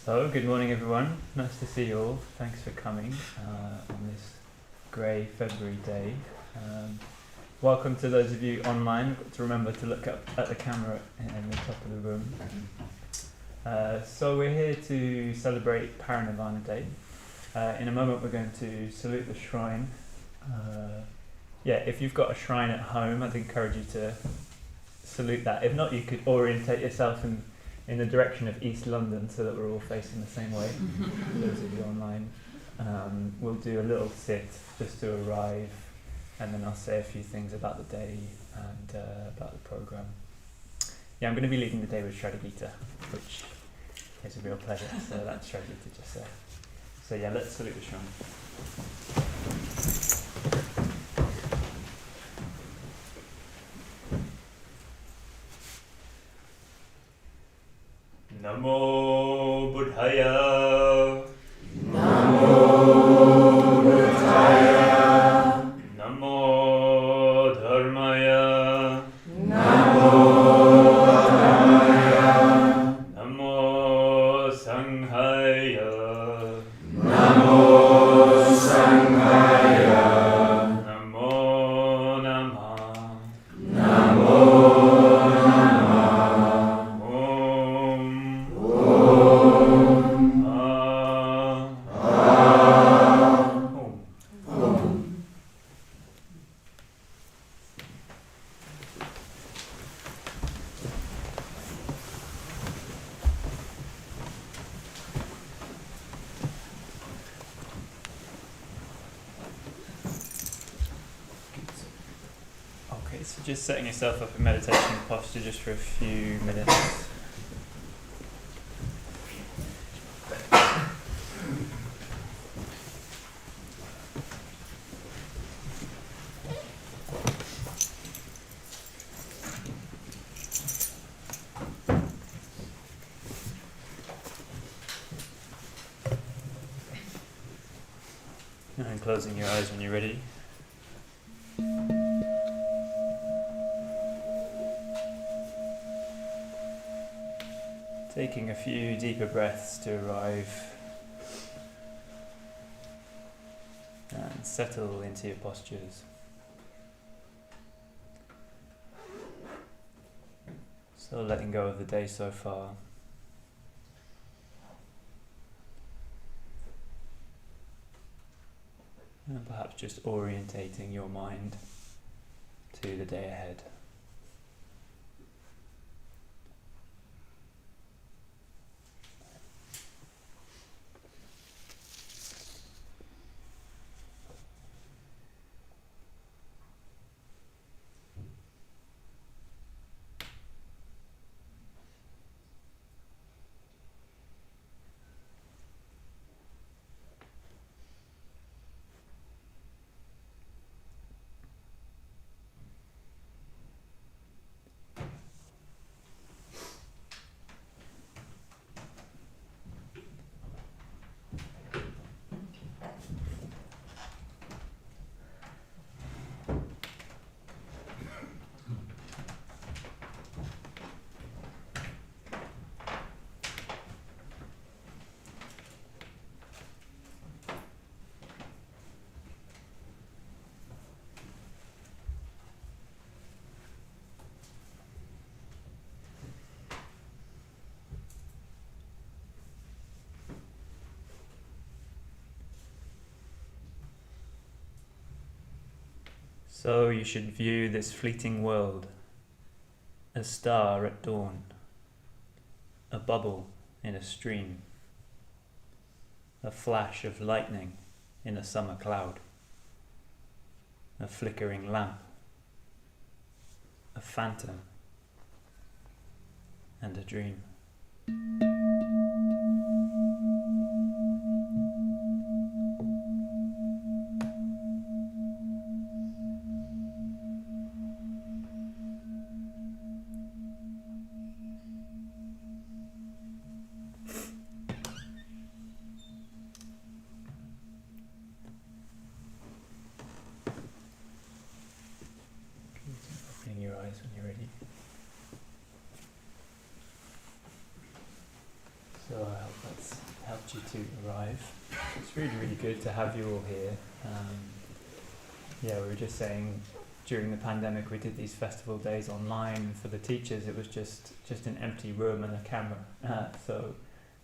So, good morning everyone. Nice to see you all. Thanks for coming on this grey February day. Welcome to those of you online. To remember to look up at the camera in the top of the room. So we're here to celebrate Parinirvana Day. In a moment we're going to salute the shrine. If you've got a shrine at home, I'd encourage you to salute that. If not, you could orientate yourself in the direction of East London so that we're all facing the same way. Those of you online. We'll do a little sit just to arrive, and then I'll say a few things about the day and about the programme. I'm going to be leading the day with Sraddhagita, which is a real pleasure. So that's Sraddhagita just there. So let's salute the shrine. Namo Buddhaya. Namo Buddhaya. Namo Dharmaya. Namo Dharmaya. Namo Sanghaya. Namo Sanghaya. Namo Namah. Namo So just setting yourself up in meditation posture just for a few minutes. And closing your eyes when you're ready. Taking a few deeper breaths to arrive and settle into your postures. So letting go of the day so far. And perhaps just orientating your mind to the day ahead. So you should view this fleeting world, a star at dawn, a bubble in a stream, a flash of lightning in a summer cloud, a flickering lamp, a phantom, and a dream. Opening your eyes when you're ready. So I hope that's helped you to arrive. It's really, really good to have you all here. We were just saying during the pandemic we did these festival days online, and for the teachers it was just an empty room and a camera. So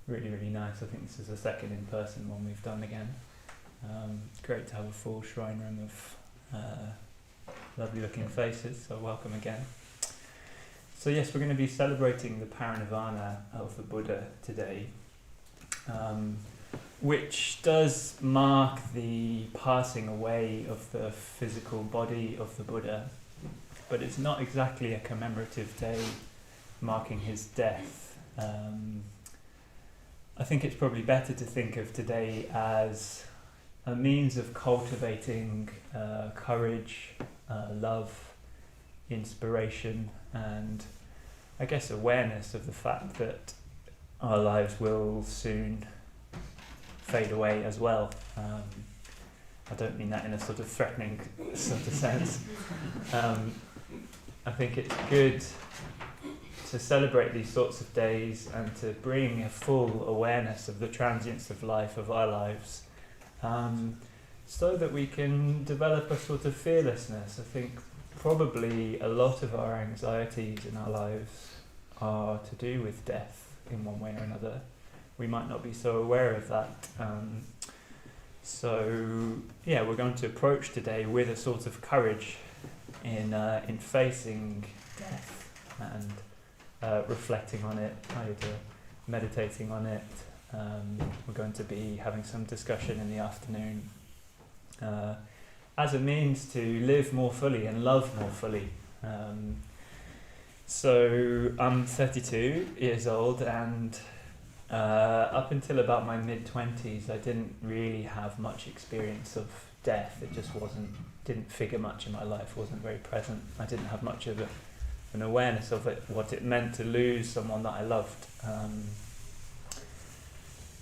really, really nice. I think this is the second in-person one we've done again. Great to have a full shrine room of lovely looking faces, so welcome again. So yes, we're going to be celebrating the Parinirvana of the Buddha today, which does mark the passing away of the physical body of the Buddha, but it's not exactly a commemorative day marking his death. I think it's probably better to think of today as a means of cultivating courage, love, inspiration, and I guess awareness of the fact that our lives will soon fade away as well. I don't mean that in a sort of threatening sort of sense. I think it's good to celebrate these sorts of days and to bring a full awareness of the transience of life, of our lives, so that we can develop a sort of fearlessness. I think probably a lot of our anxieties in our lives are to do with death in one way or another. We might not be so aware of that. We're going to approach today with a sort of courage in facing death and reflecting on it, either meditating on it. We're going to be having some discussion in the afternoon as a means to live more fully and love more fully. So I'm 32 years old, and up until about my mid-20s I didn't really have much experience of death. It just didn't figure much in my life, wasn't very present. I didn't have much of an awareness of it, what it meant to lose someone that I loved.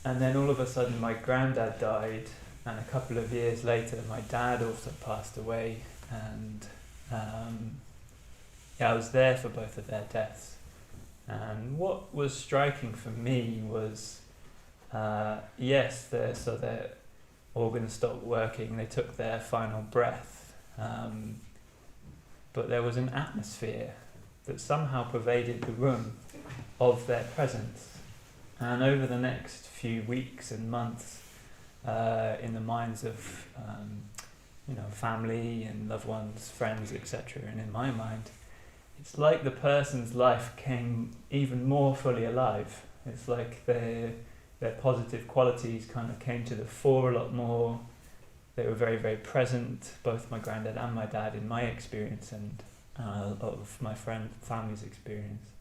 And then all of a sudden my granddad died, and a couple of years later my dad also passed away, and I was there for both of their deaths. And what was striking for me was, their organs stopped working, they took their final breath, but there was an atmosphere that somehow pervaded the room of their presence. And over the next few weeks and months, in the minds of family and loved ones, friends, etc., and in my mind, it's like the person's life came even more fully alive. It's like their positive qualities kind of came to the fore a lot more. They were very, very present, both my granddad and my dad, in my experience and of my family's experience.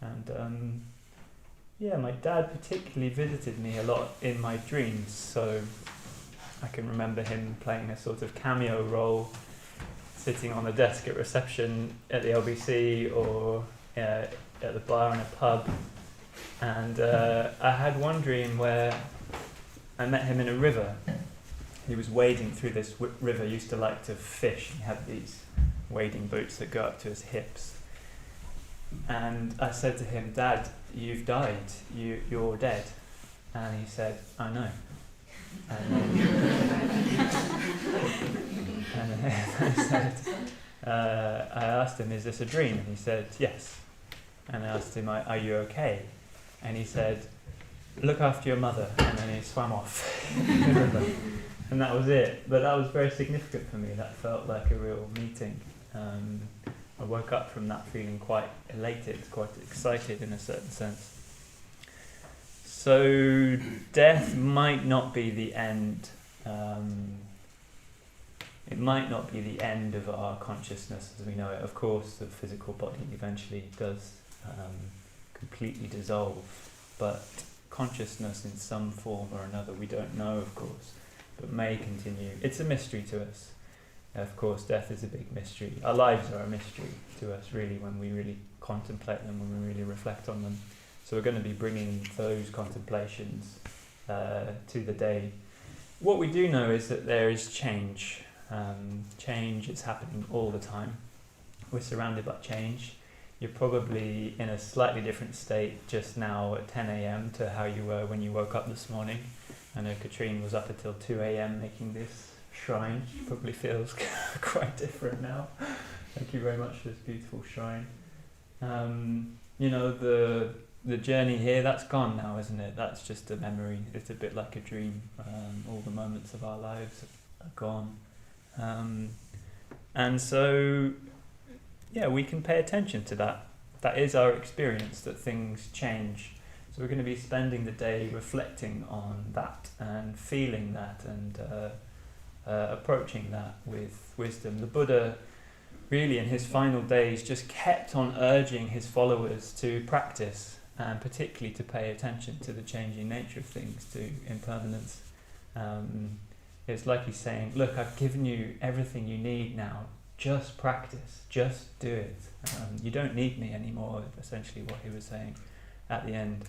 And my dad particularly visited me a lot in my dreams, so I can remember him playing a sort of cameo role, sitting on a desk at reception at the LBC or at the bar in a pub. And I had one dream where I met him in a river. He was wading through this river. He used to like to fish. He had these wading boots that go up to his hips. And I said to him, "Dad, you've died. You're dead." And he said, "I know." And I asked him, "Is this a dream?" And he said, "Yes." And I asked him, "Are you okay?" And he said, "Look after your mother." And then he swam off. And that was it. But that was very significant for me. That felt like a real meeting. I woke up from that feeling quite elated, quite excited in a certain sense. So death might not be the end. It might not be the end of our consciousness as we know it. Of course, the physical body eventually does completely dissolve, but consciousness in some form or another, we don't know, of course, but may continue. It's a mystery to us. Of course, death is a big mystery. Our lives are a mystery to us, really, when we really contemplate them, when we really reflect on them. So we're going to be bringing those contemplations to the day. What we do know is that there is change. Change is happening all the time. We're surrounded by change. you're probably in a slightly different state just now at 10 a.m. to how you were when you woke up this morning. I know Katrine was up until 2 a.m. making this shrine. She probably feels quite different now. Thank you very much for this beautiful shrine. The journey here, that's gone now, isn't it? That's just a memory. It's a bit like a dream. All the moments of our lives are gone. And so, we can pay attention to that. That is our experience, that things change. So we're going to be spending the day reflecting on that and feeling that and approaching that with wisdom. The Buddha really in his final days just kept on urging his followers to practice, and particularly to pay attention to the changing nature of things, to impermanence. It's like he's saying, look, I've given you everything you need now, just practice, just do it. You don't need me anymore, essentially what he was saying at the end.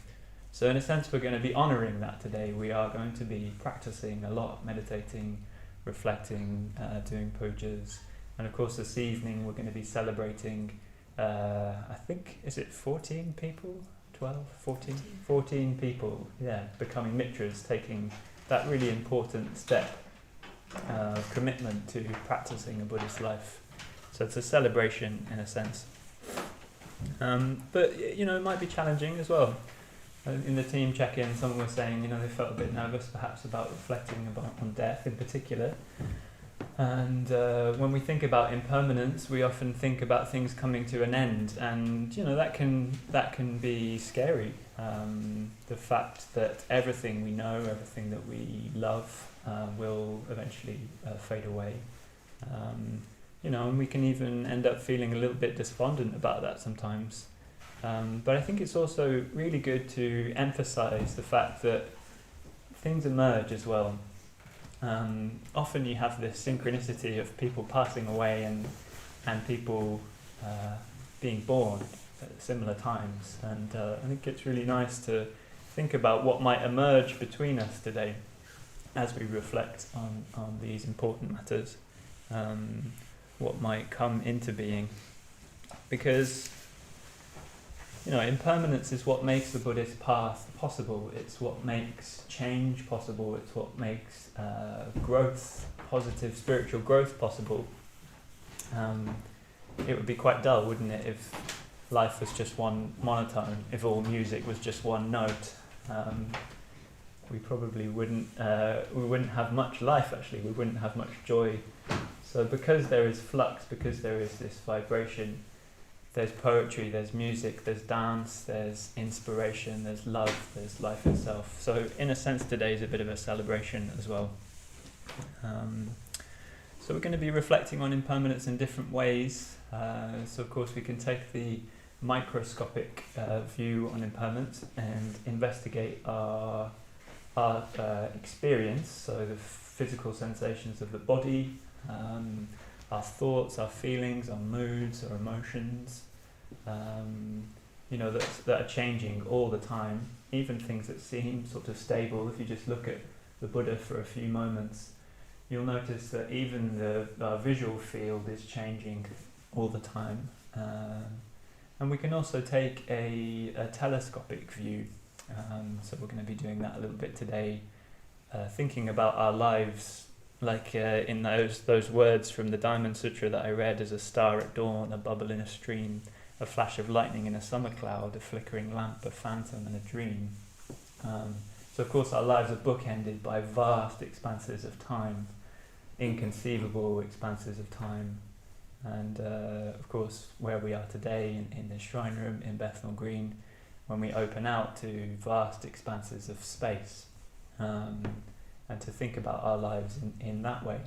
So in a sense we're going to be honouring that today. We are going to be practicing a lot, meditating, reflecting, doing pujas. And of course this evening we're going to be celebrating, I think, is it 14 people? 12? 14? 14 people, becoming mitras, taking that really important step of commitment to practicing a Buddhist life. So it's a celebration in a sense. But it might be challenging as well. In the team check-in, someone was saying, they felt a bit nervous perhaps about reflecting on death in particular. And when we think about impermanence, we often think about things coming to an end, and that can be scary. The fact that everything we know, everything that we love, will eventually fade away. And we can even end up feeling a little bit despondent about that sometimes. But I think it's also really good to emphasize the fact that things emerge as well. Often you have this synchronicity of people passing away and people being born at similar times. And I think it's really nice to think about what might emerge between us today as we reflect on these important matters. What might come into being. Because impermanence is what makes the Buddhist path possible. It's what makes change possible. It's what makes growth, positive spiritual growth possible. It would be quite dull, wouldn't it, if life was just one monotone, if all music was just one note. We probably wouldn't have much life, actually. We wouldn't have much joy. So because there is flux, because there is this vibration, there's poetry, there's music, there's dance, there's inspiration, there's love, there's life itself. So in a sense today is a bit of a celebration as well. So we're going to be reflecting on impermanence in different ways. So of course we can take the microscopic view on impermanence and investigate our experience, so the physical sensations of the body, our thoughts, our feelings, our moods, our emotions, that are changing all the time. Even things that seem sort of stable. If you just look at the Buddha for a few moments, you'll notice that even our visual field is changing all the time. And we can also take a telescopic view. So we're going to be doing that a little bit today, thinking about our lives like in those words from the Diamond Sutra that I read, as a star at dawn, a bubble in a stream, a flash of lightning in a summer cloud, a flickering lamp, a phantom and a dream. So of course our lives are bookended by vast expanses of time, inconceivable expanses of time. And of course where we are today in this shrine room in Bethnal Green, when we open out to vast expanses of space, and to think about our lives in that way.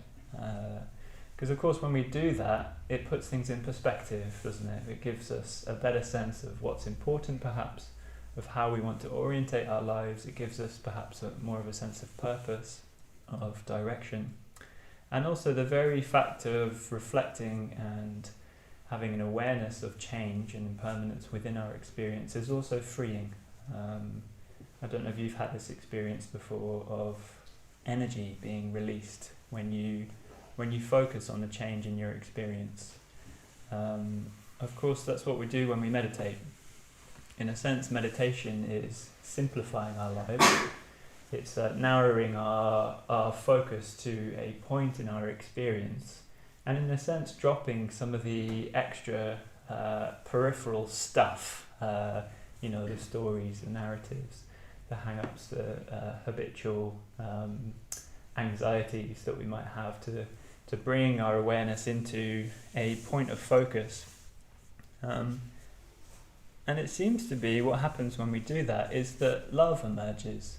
Because of course when we do that, it puts things in perspective, doesn't it? It gives us a better sense of what's important perhaps, of how we want to orientate our lives. It gives us perhaps more of a sense of purpose, of direction. And also the very fact of reflecting and having an awareness of change and impermanence within our experience is also freeing. I don't know if you've had this experience before of energy being released when you focus on the change in your experience. of course, that's what we do when we meditate. In a sense, meditation is simplifying our lives. It's narrowing our focus to a point in our experience, and in a sense, dropping some of the extra peripheral stuff, the stories, the narratives, the hang-ups, the habitual anxieties that we might have, to bring our awareness into a point of focus. And it seems to be what happens when we do that is that love emerges.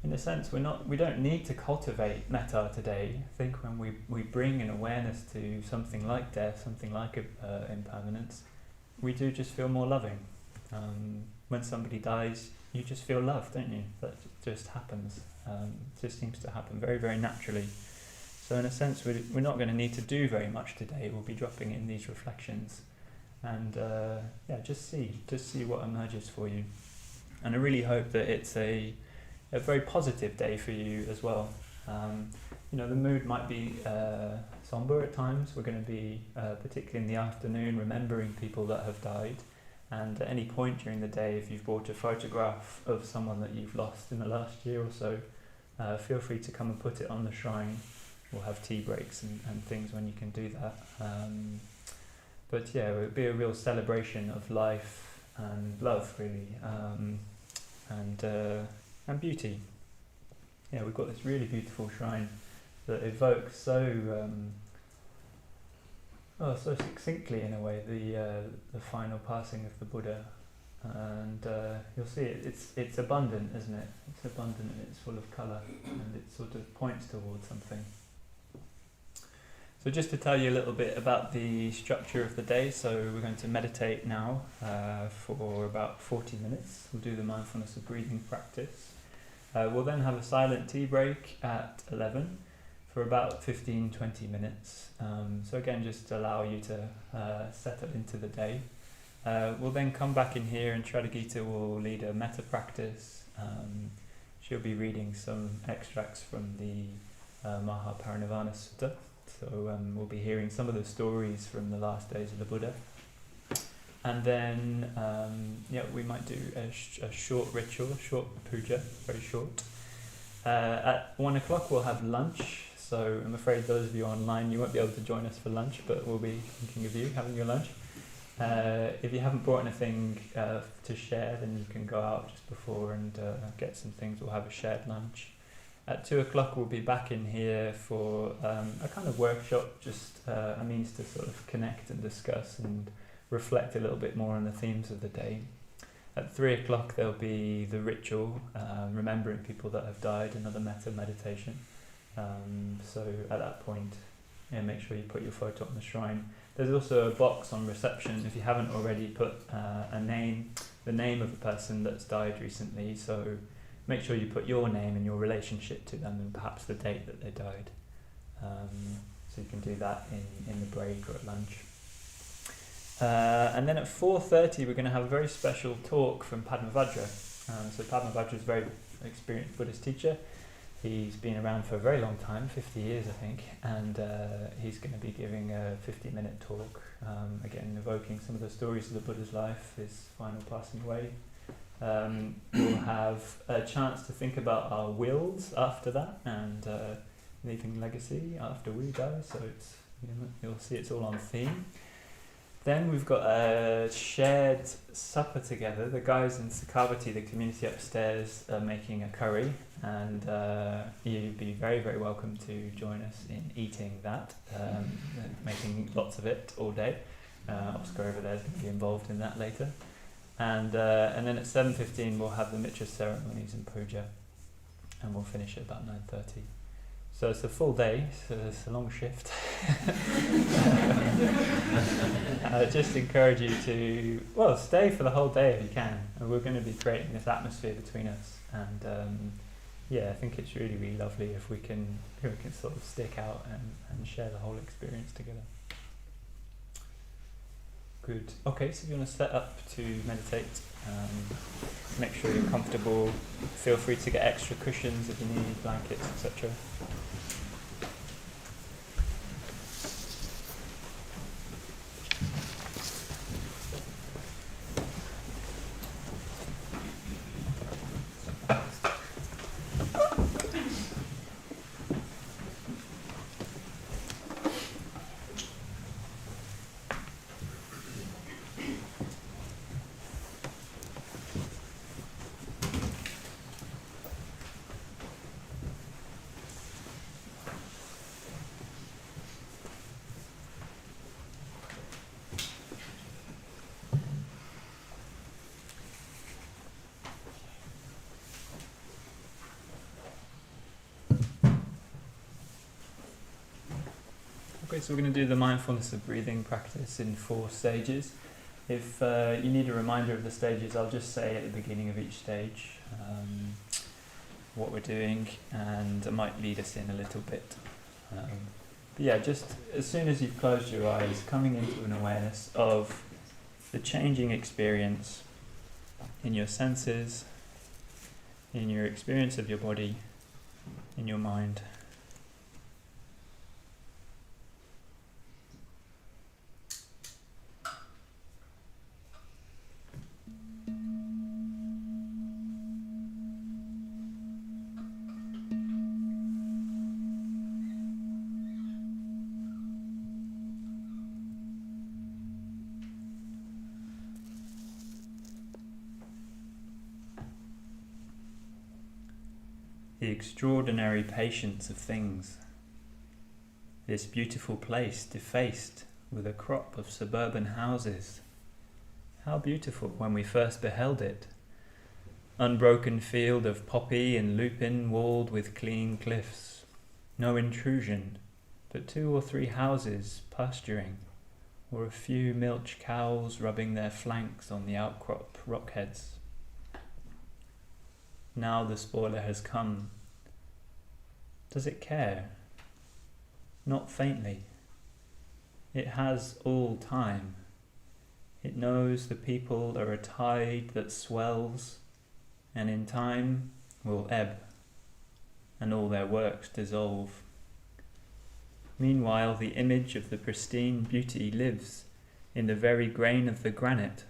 In a sense, we don't need to cultivate metta today. I think when we bring an awareness to something like death, something like impermanence, we do just feel more loving. When somebody dies, you just feel love, don't you? That just happens. It just seems to happen very, very naturally. So in a sense, we're not going to need to do very much today. We'll be dropping in these reflections. And just see what emerges for you. And I really hope that it's a very positive day for you as well. The mood might be somber at times. We're going to be, particularly in the afternoon, remembering people that have died. And at any point during the day, if you've brought a photograph of someone that you've lost in the last year or so, feel free to come and put it on the shrine. We'll have tea breaks and things when you can do that. But yeah, it would be a real celebration of life and love, really, and beauty. Yeah, we've got this really beautiful shrine that evokes so succinctly, in a way, the final passing of the Buddha. And you'll see it's abundant, isn't it? It's abundant and it's full of colour, and it sort of points towards something. So just to tell you a little bit about the structure of the day, so we're going to meditate now for about 40 minutes. We'll do the mindfulness of breathing practice. We'll then have a silent tea break at 11 for about 15-20 minutes. So again, just allow you to settle into the day. We'll then come back in here and Sraddhagita will lead a metta practice. She'll be reading some extracts from the Parinirvana Sutta. So we'll be hearing some of the stories from the last days of the Buddha. And then, we might do a short ritual, a short puja, very short. At 1 o'clock we'll have lunch. So I'm afraid those of you online, you won't be able to join us for lunch, but we'll be thinking of you having your lunch. If you haven't brought anything to share, then you can go out just before and get some things. We'll have a shared lunch. At 2 o'clock we'll be back in here for a kind of workshop, just a means to sort of connect and discuss and reflect a little bit more on the themes of the day. At 3 o'clock there'll be the ritual, remembering people that have died, another metta meditation. So at that point, make sure you put your photo on the shrine. There's also a box on reception if you haven't already put the name of the person that's died recently. So make sure you put your name and your relationship to them and perhaps the date that they died. So you can do that in the break or at lunch. And then at 4:30 we're going to have a very special talk from Padmavajra. So Padmavajra is a very experienced Buddhist teacher. He's been around for a very long time, 50 years I think, and he's going to be giving a 50-minute talk, again evoking some of the stories of the Buddha's life, his final passing away. We'll have a chance to think about our wills after that and leaving legacy after we die, so it's you'll see it's all on theme. Then we've got a shared supper together. The guys in Sakavati, the community upstairs, are making a curry, and you'd be very, very welcome to join us in eating that, making lots of it all day. Oscar over there is going to be involved in that later. And then at 7:15 we'll have the Mitra ceremonies and puja, and we'll finish at about 9:30. So it's a full day, so it's a long shift. I just encourage you to, stay for the whole day if you can. And we're going to be creating this atmosphere between us. And I think it's really, really lovely if we can sort of stick out and share the whole experience together. Good. Okay, so if you want to set up to meditate, make sure you're comfortable. Feel free to get extra cushions if you need, blankets, etc. So we're going to do the mindfulness of breathing practice in 4 stages. If you need a reminder of the stages, I'll just say at the beginning of each stage what we're doing, and I might lead us in a little bit. But yeah, just as soon as you've closed your eyes, coming into an awareness of the changing experience in your senses, in your experience of your body, in your mind. The extraordinary patience of things. This beautiful place defaced with a crop of suburban houses. How beautiful when we first beheld it. Unbroken field of poppy and lupin walled with clean cliffs. No intrusion, but 2 or 3 houses pasturing, or a few milch cows rubbing their flanks on the outcrop rockheads. Now the spoiler has come. Does it care? Not faintly. It has all time. It knows the people are a tide that swells, and in time will ebb, and all their works dissolve. Meanwhile, the image of the pristine beauty lives in the very grain of the granite,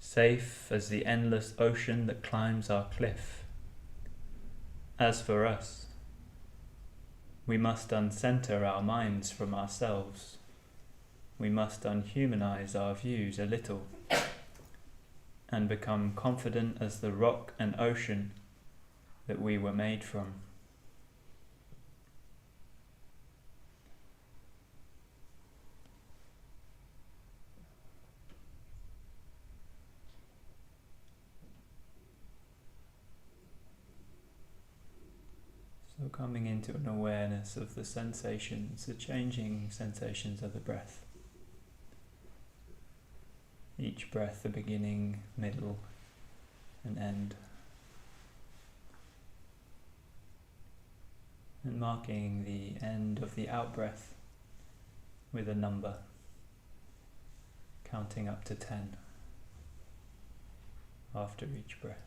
safe as the endless ocean that climbs our cliff. As for us, we must uncenter our minds from ourselves. We must unhumanize our views a little and become confident as the rock and ocean that we were made from. So coming into an awareness of the sensations, the changing sensations of the breath. Each breath, the beginning, middle, and end. And marking the end of the out-breath with a number, counting up to 10 after each breath.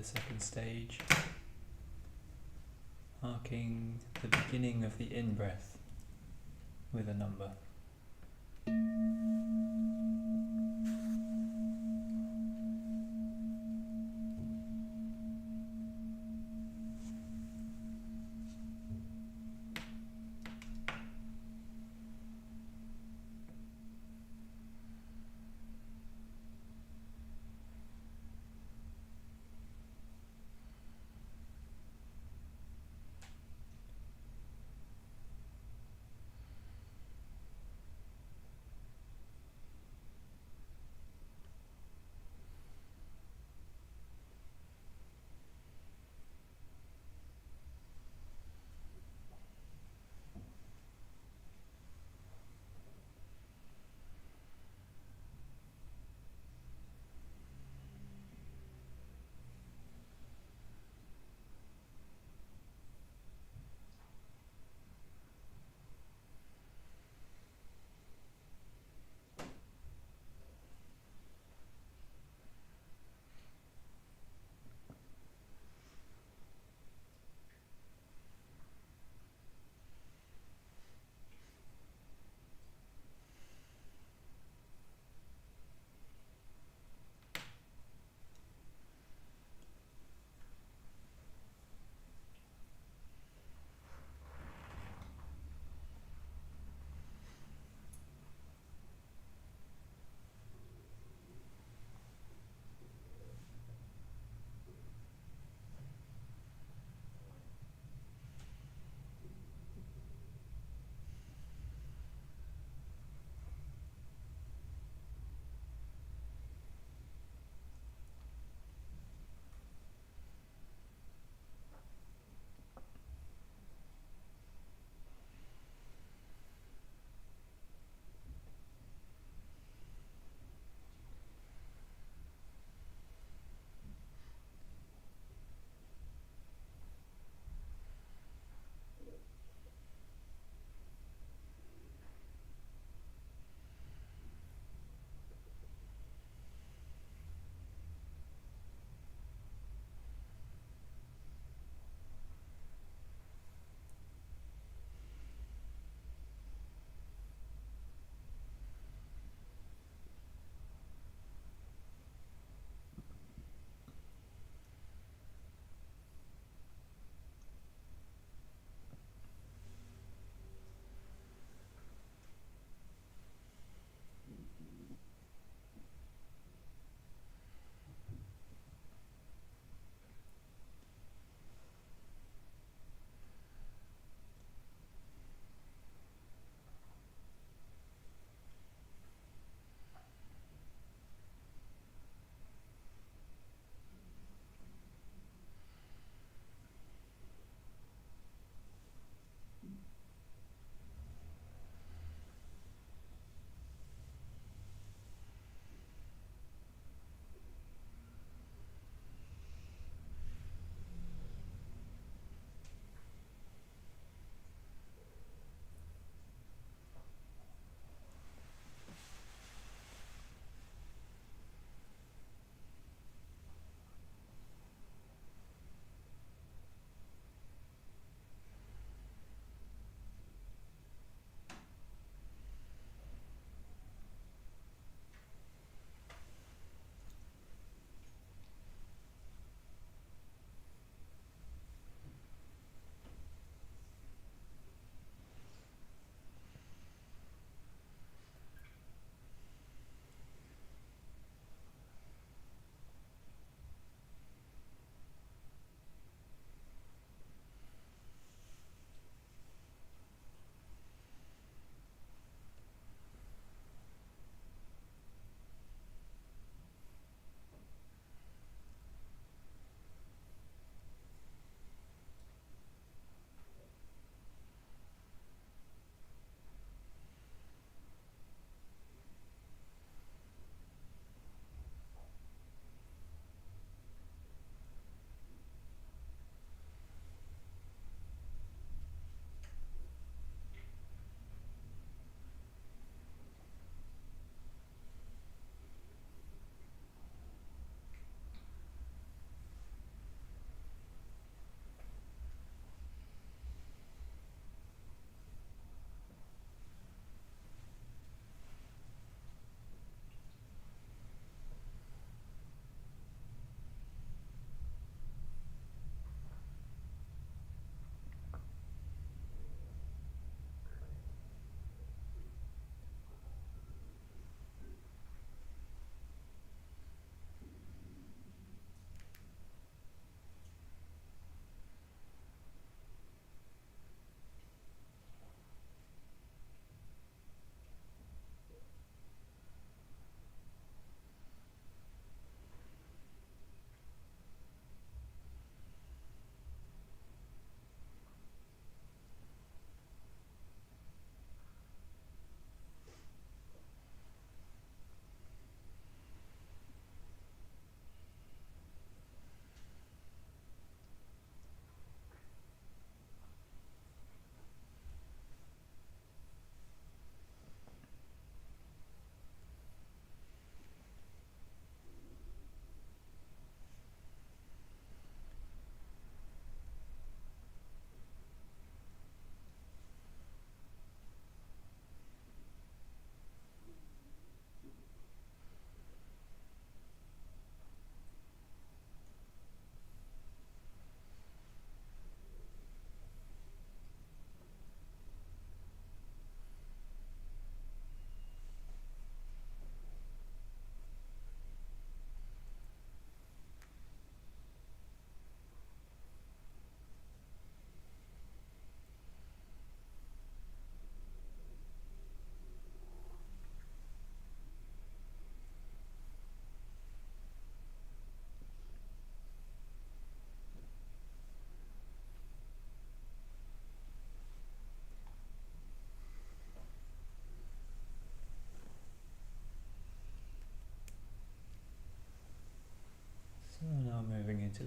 second stage, marking the beginning of the in-breath with a number.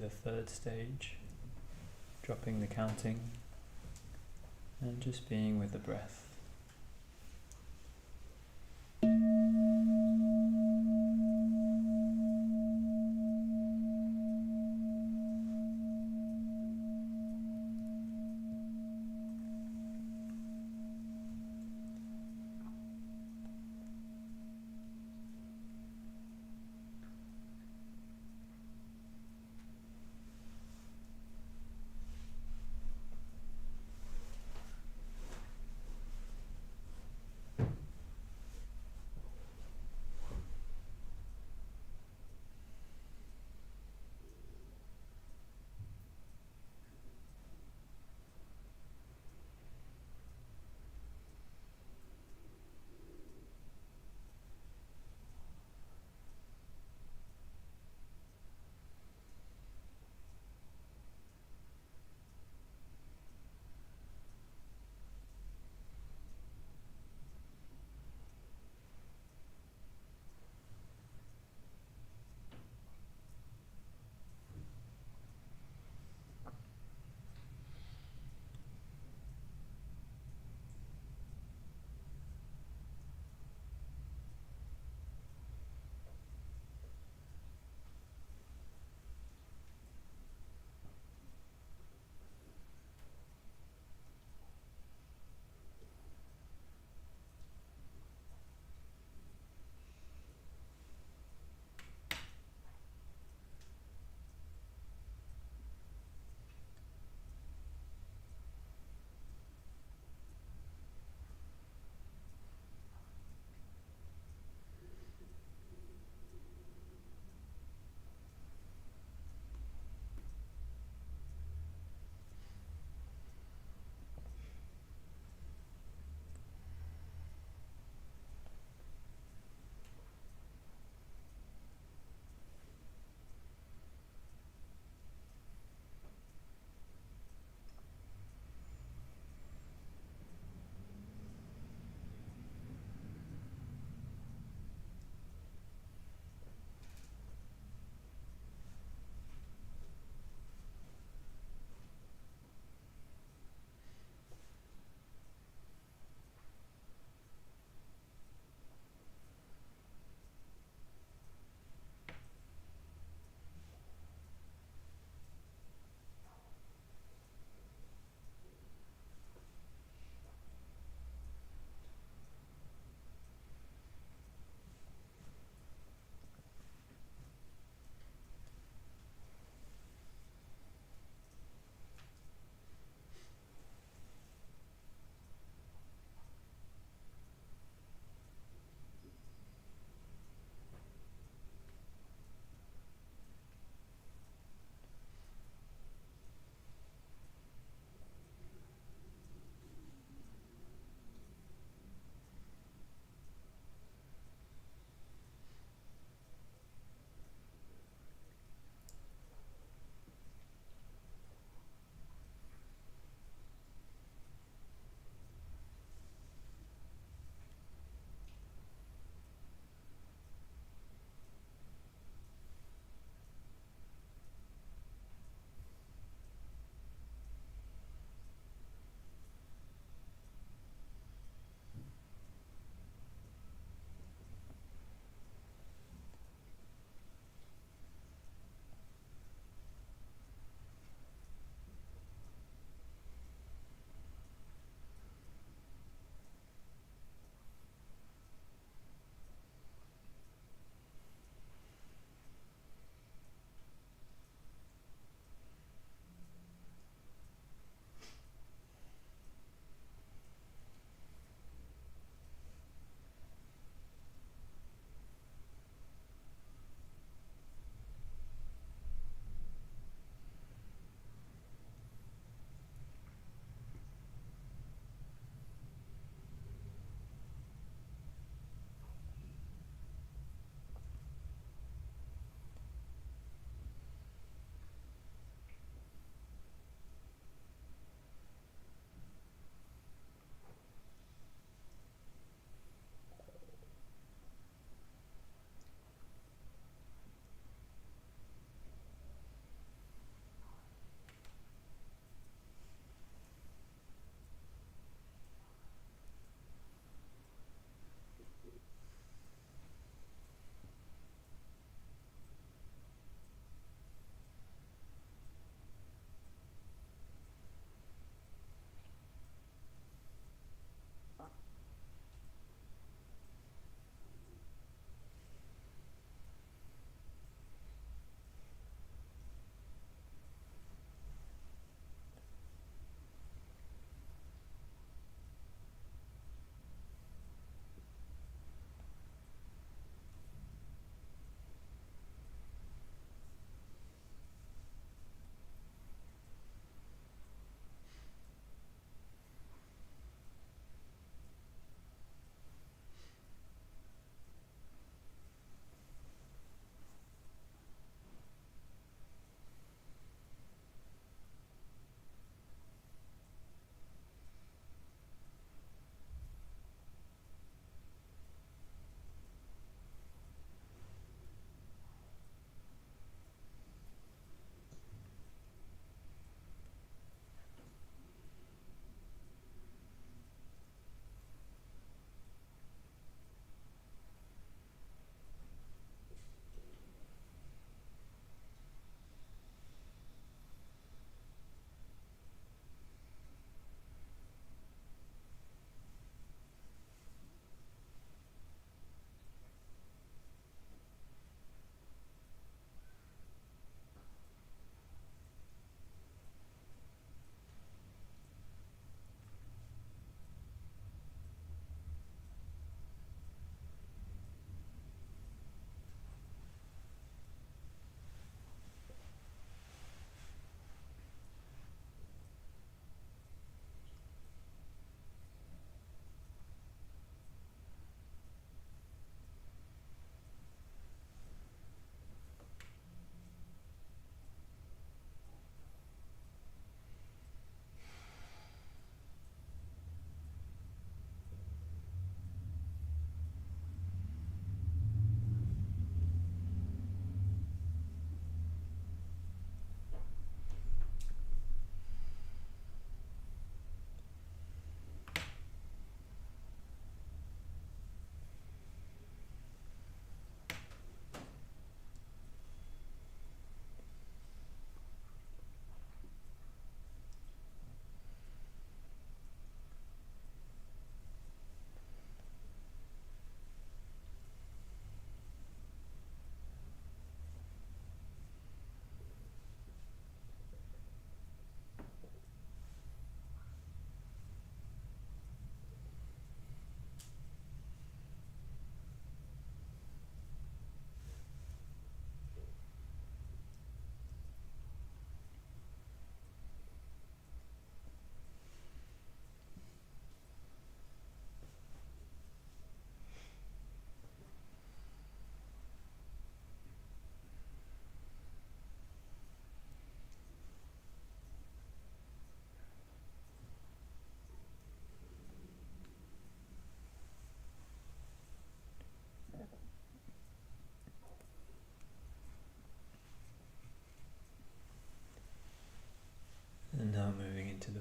the third stage, dropping the counting and just being with the breath.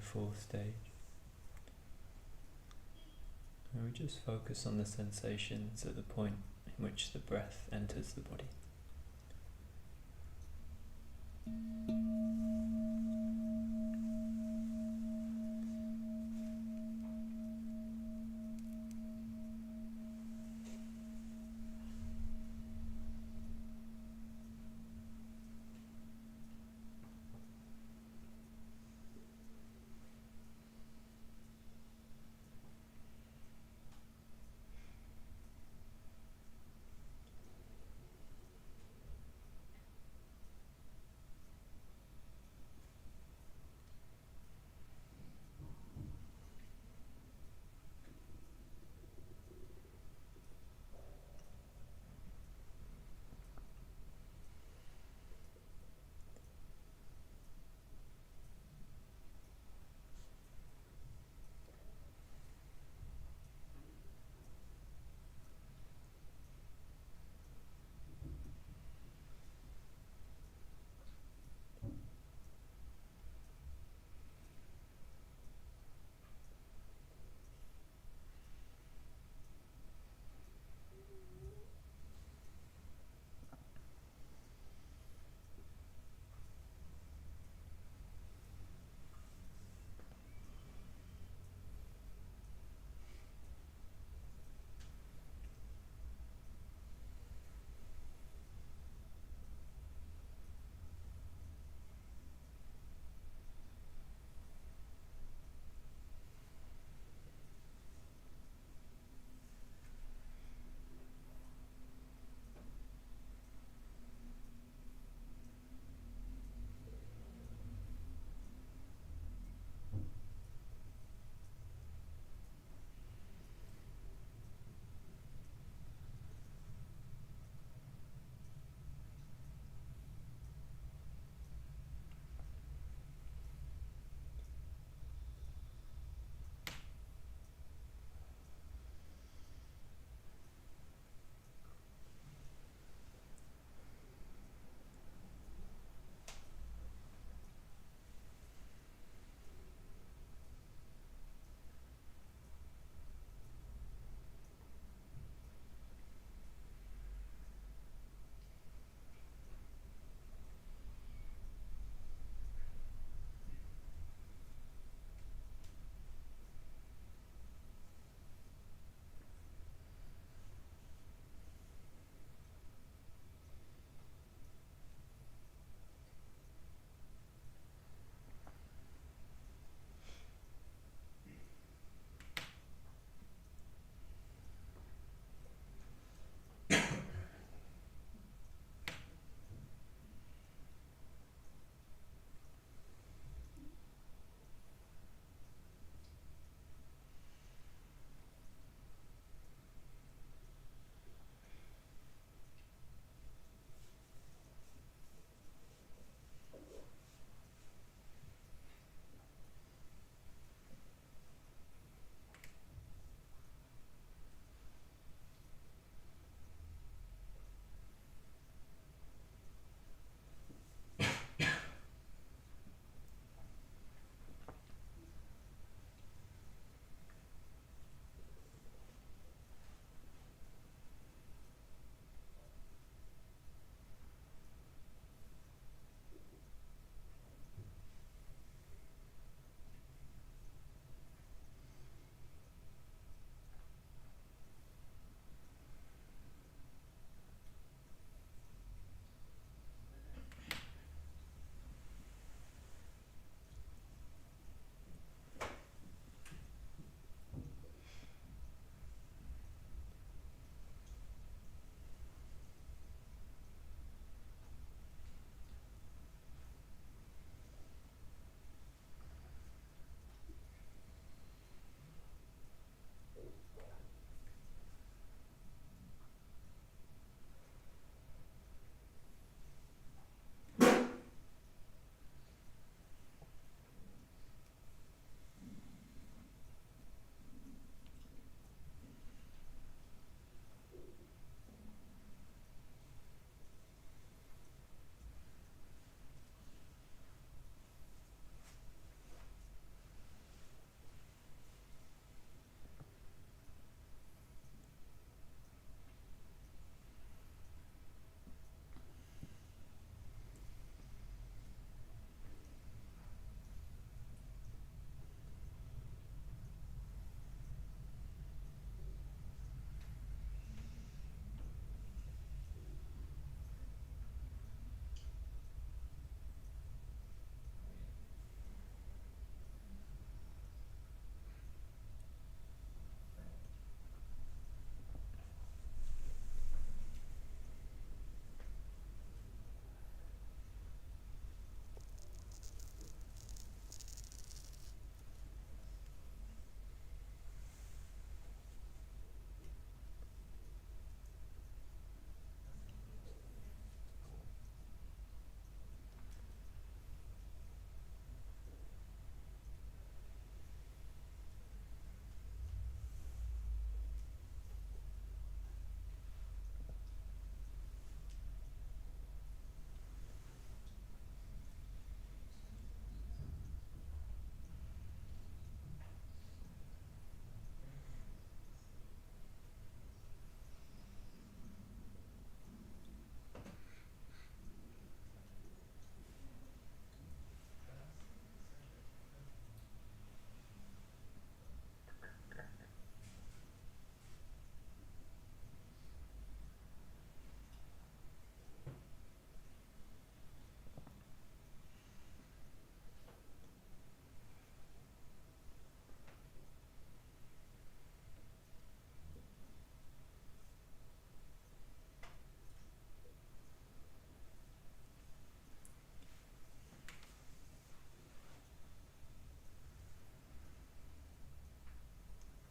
fourth stage. And we just focus on the sensations at the point in which the breath enters the body.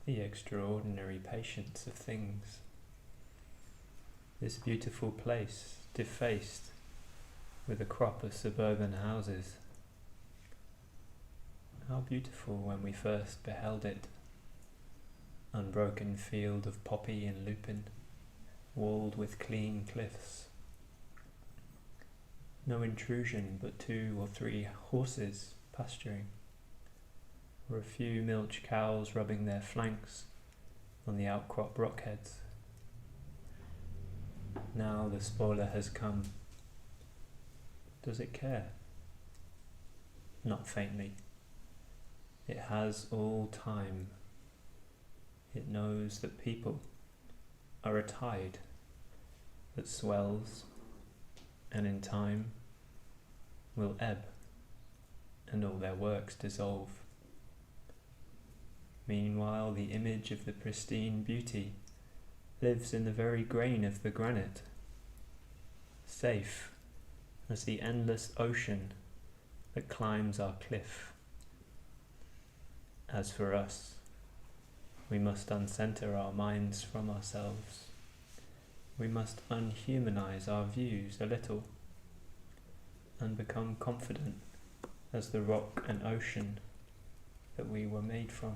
the extraordinary patience of things. This beautiful place, defaced with a crop of suburban houses. How beautiful when we first beheld it. Unbroken field of poppy and lupin, walled with clean cliffs. No intrusion but 2 or 3 horses pasturing, or a few milch cows rubbing their flanks on the outcrop rockheads. Now the spoiler has come. Does it care? Not faintly. It has all time. It knows that people are a tide that swells and in time will ebb and all their works dissolve. Meanwhile, the image of the pristine beauty lives in the very grain of the granite, safe as the endless ocean that climbs our cliff. As for us, we must uncenter our minds from ourselves. We must unhumanize our views a little and become confident as the rock and ocean that we were made from.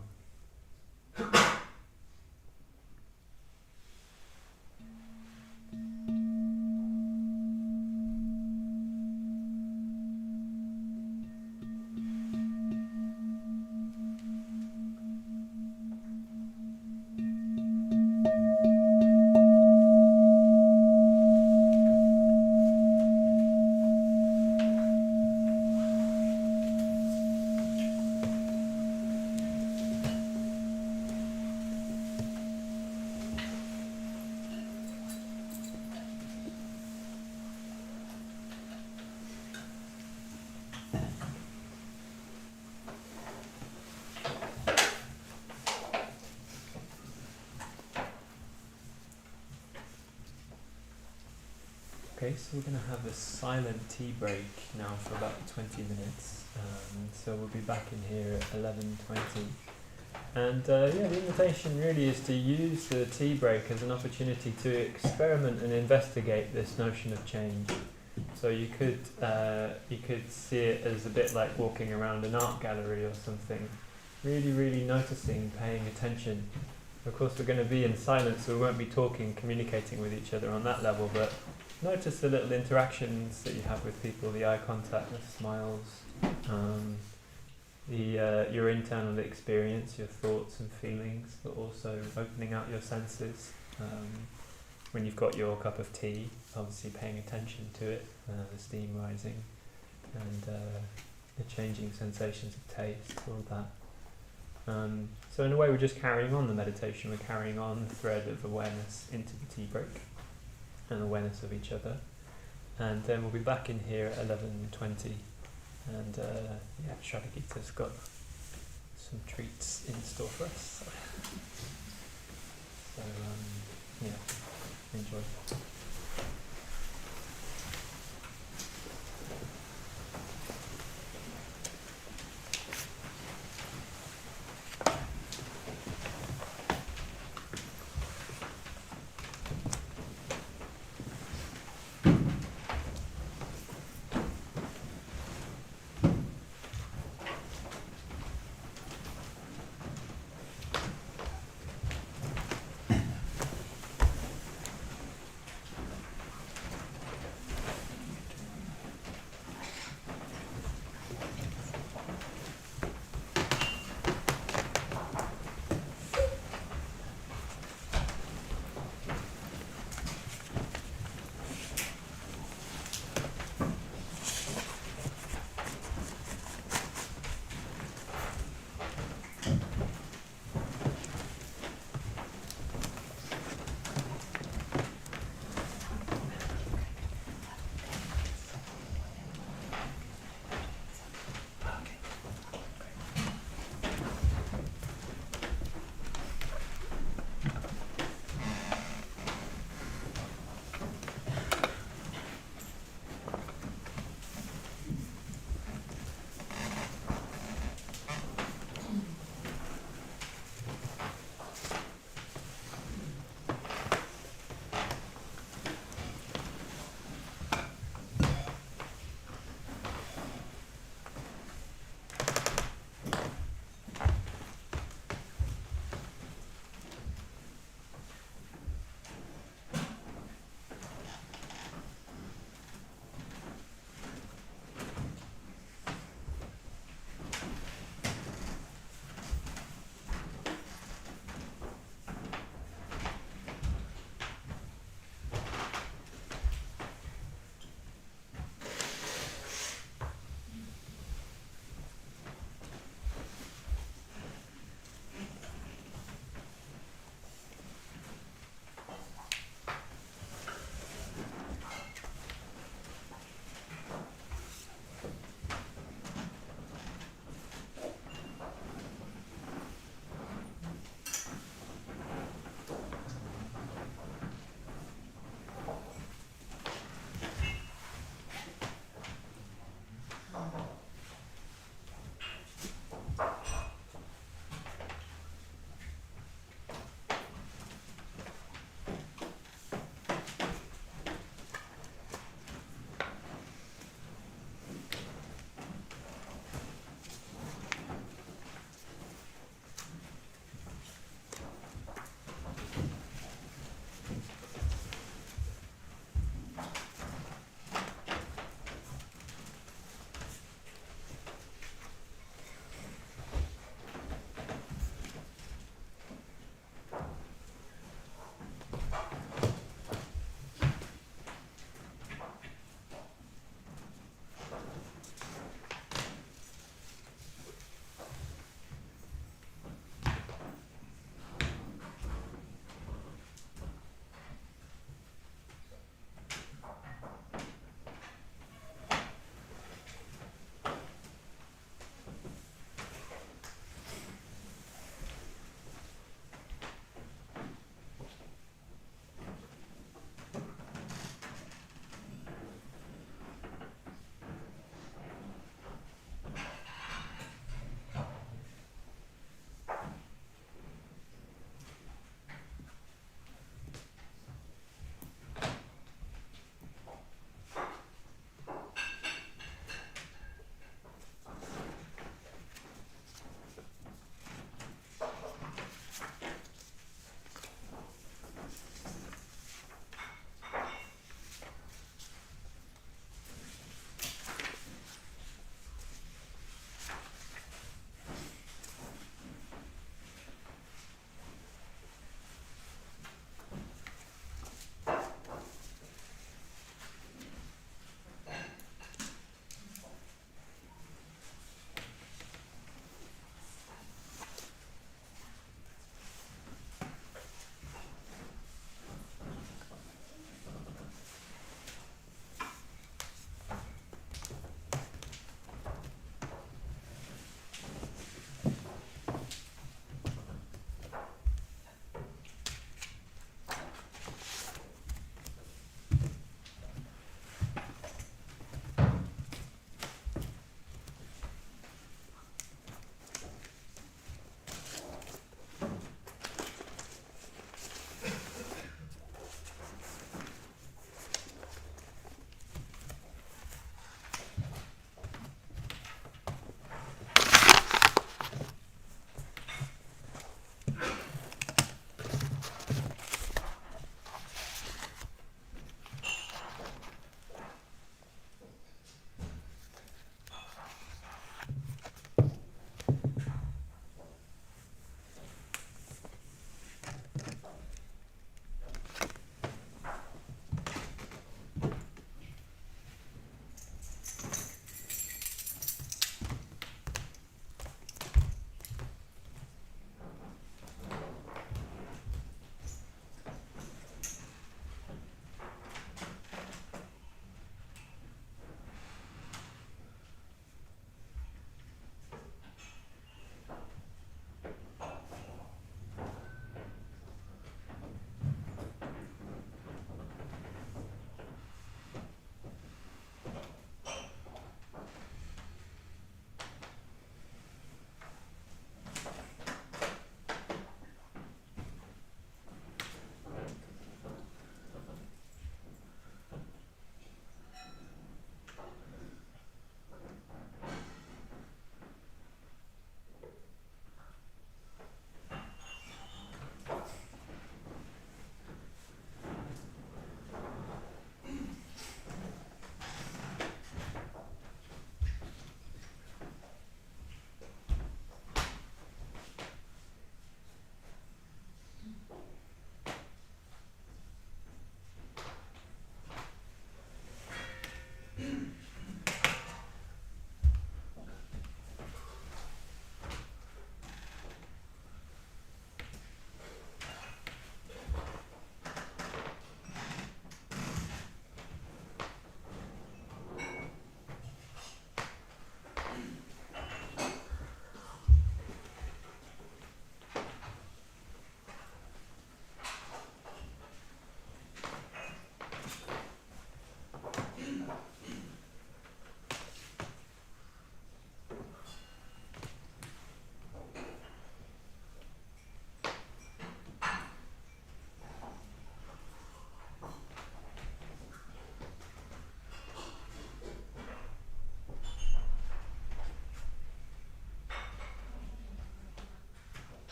Okay, so we're going to have a silent tea break now for about 20 minutes. So we'll be back in here at 11:20. And the invitation really is to use the tea break as an opportunity to experiment and investigate this notion of change. So you could see it as a bit like walking around an art gallery or something. Really, really noticing, paying attention. Of course, we're going to be in silence, so we won't be talking, communicating with each other on that level, but notice the little interactions that you have with people, the eye contact, the smiles, your internal experience, your thoughts and feelings, but also opening out your senses. When you've got your cup of tea, obviously paying attention to it, the steam rising, and the changing sensations of taste, all of that. So in a way we're just carrying on the meditation, we're carrying on the thread of awareness into the tea break and awareness of each other, and then we'll be back in here at 11:20, and Sraddhagita's got some treats in store for us, so enjoy.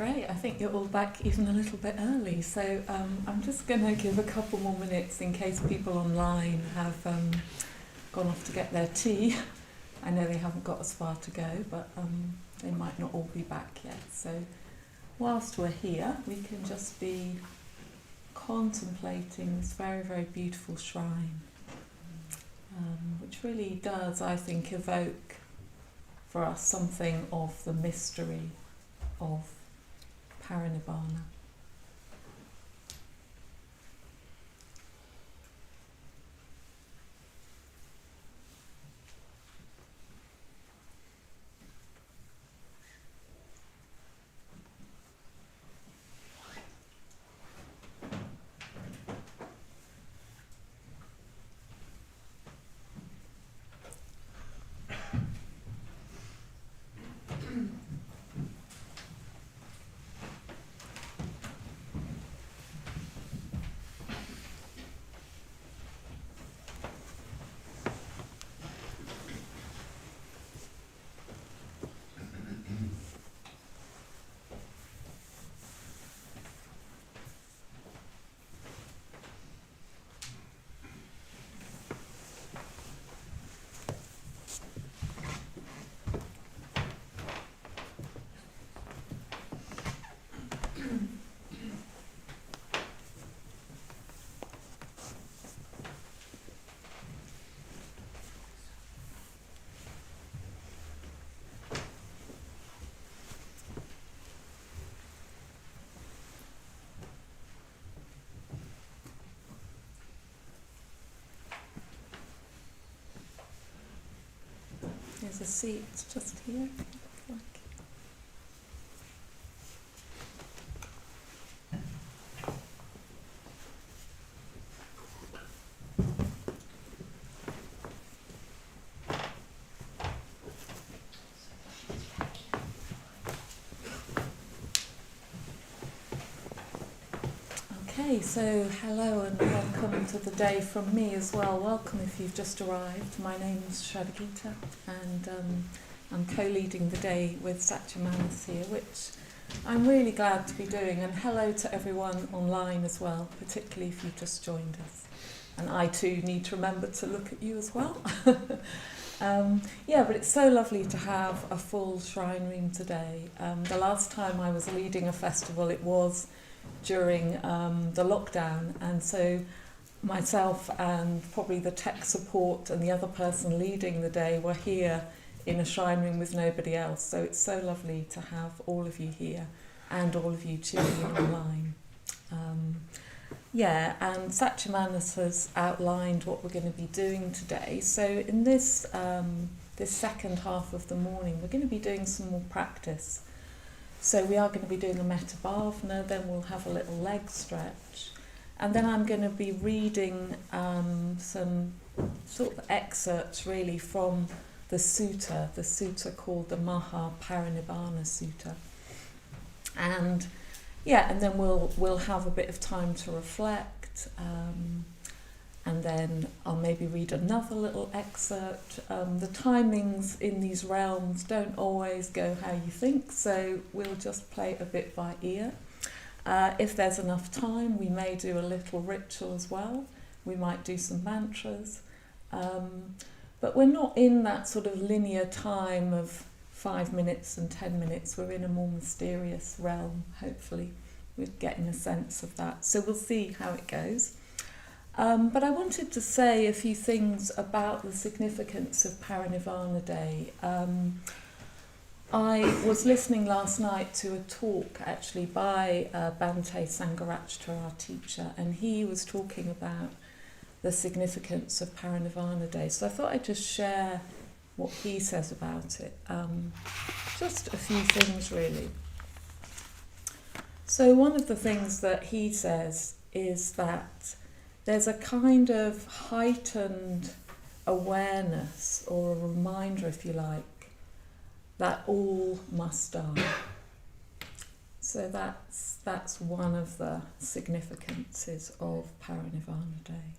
Great, I think you're all back even a little bit early, so I'm just going to give a couple more minutes in case people online have gone off to get their tea. I know they haven't got as far to go, but they might not all be back yet. So whilst we're here, we can just be contemplating this very, very beautiful shrine, which really does, I think, evoke for us something of the mystery of Parinirvana. There's a seat just here. Okay, so hello and welcome to the day from me as well. Welcome if you've just arrived. My name's Sraddhagita and I'm co-leading the day with Satyamanas here, which I'm really glad to be doing. And hello to everyone online as well, particularly if you've just joined us. And I too need to remember to look at you as well. But it's so lovely to have a full shrine room today. The last time I was leading a festival, it was during the lockdown, and so myself and probably the tech support and the other person leading the day were here in a shrine room with nobody else, so it's so lovely to have all of you here and all of you tuning in online. And Satyamanas has outlined what we're going to be doing today. So in this second half of the morning, we're going to be doing some more practice. So we are going to be doing a Metta bhavana, then we'll have a little leg stretch, and then I'm going to be reading some sort of excerpts really from the sutta called the Parinirvana Sutta. And then we'll have a bit of time to reflect, and then I'll maybe read another little excerpt. The timings in these realms don't always go how you think, so we'll just play a bit by ear. If there's enough time, we may do a little ritual as well. We might do some mantras. But we're not in that sort of linear time of 5 minutes and 10 minutes. We're in a more mysterious realm, hopefully. We're getting a sense of that. So we'll see how it goes. But I wanted to say a few things about the significance of Parinirvana Day. I was listening last night to a talk actually by Bhante Sangharachta, our teacher, and he was talking about the significance of Parinirvana Day. So I thought I'd just share what he says about it. Just a few things really. So one of the things that he says is that there's a kind of heightened awareness, or a reminder, if you like, that all must die. So that's one of the significances of Parinirvana Day.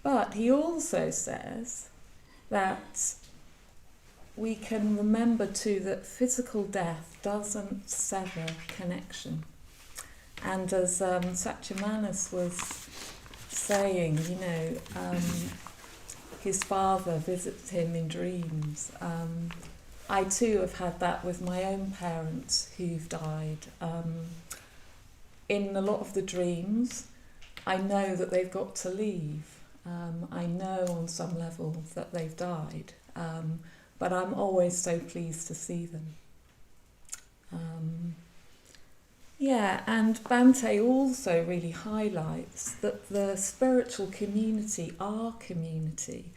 But he also says that we can remember too that physical death doesn't sever connection. And as Satyamanas was saying, his father visits him in dreams. I too have had that with my own parents who've died. In a lot of the dreams, I know that they've got to leave. I know on some level that they've died, but I'm always so pleased to see them. And Bhante also really highlights that the spiritual community, our community,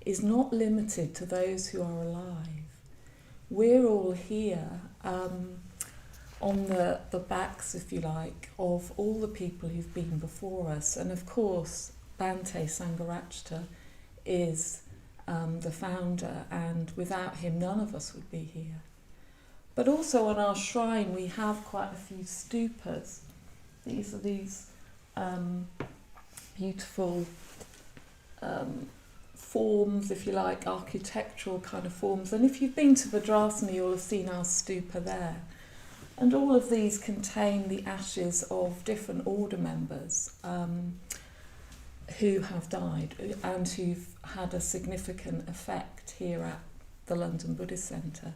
is not limited to those who are alive. We're all here on the backs, if you like, of all the people who've been before us. And of course, Bhante Sangharajta is the founder, and without him none of us would be here. But also on our shrine we have quite a few stupas. These are these beautiful forms, if you like, architectural kind of forms. And if you've been to Vajrasana, you'll have seen our stupa there. And all of these contain the ashes of different order members who have died and who've had a significant effect here at the London Buddhist Centre.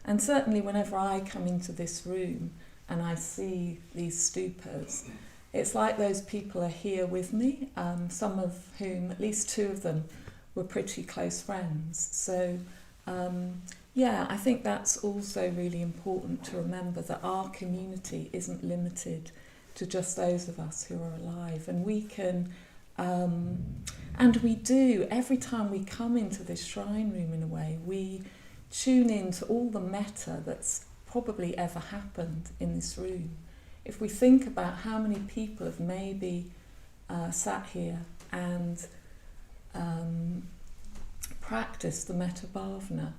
And certainly whenever I come into this room and I see these stupas, it's like those people are here with me, some of whom, at least two of them, were pretty close friends. So I think that's also really important to remember, that our community isn't limited to just those of us who are alive. And we can, and we do, every time we come into this shrine room in a way, we tune into all the metta that's probably ever happened in this room. If we think about how many people have maybe sat here and practiced the metta bhavana,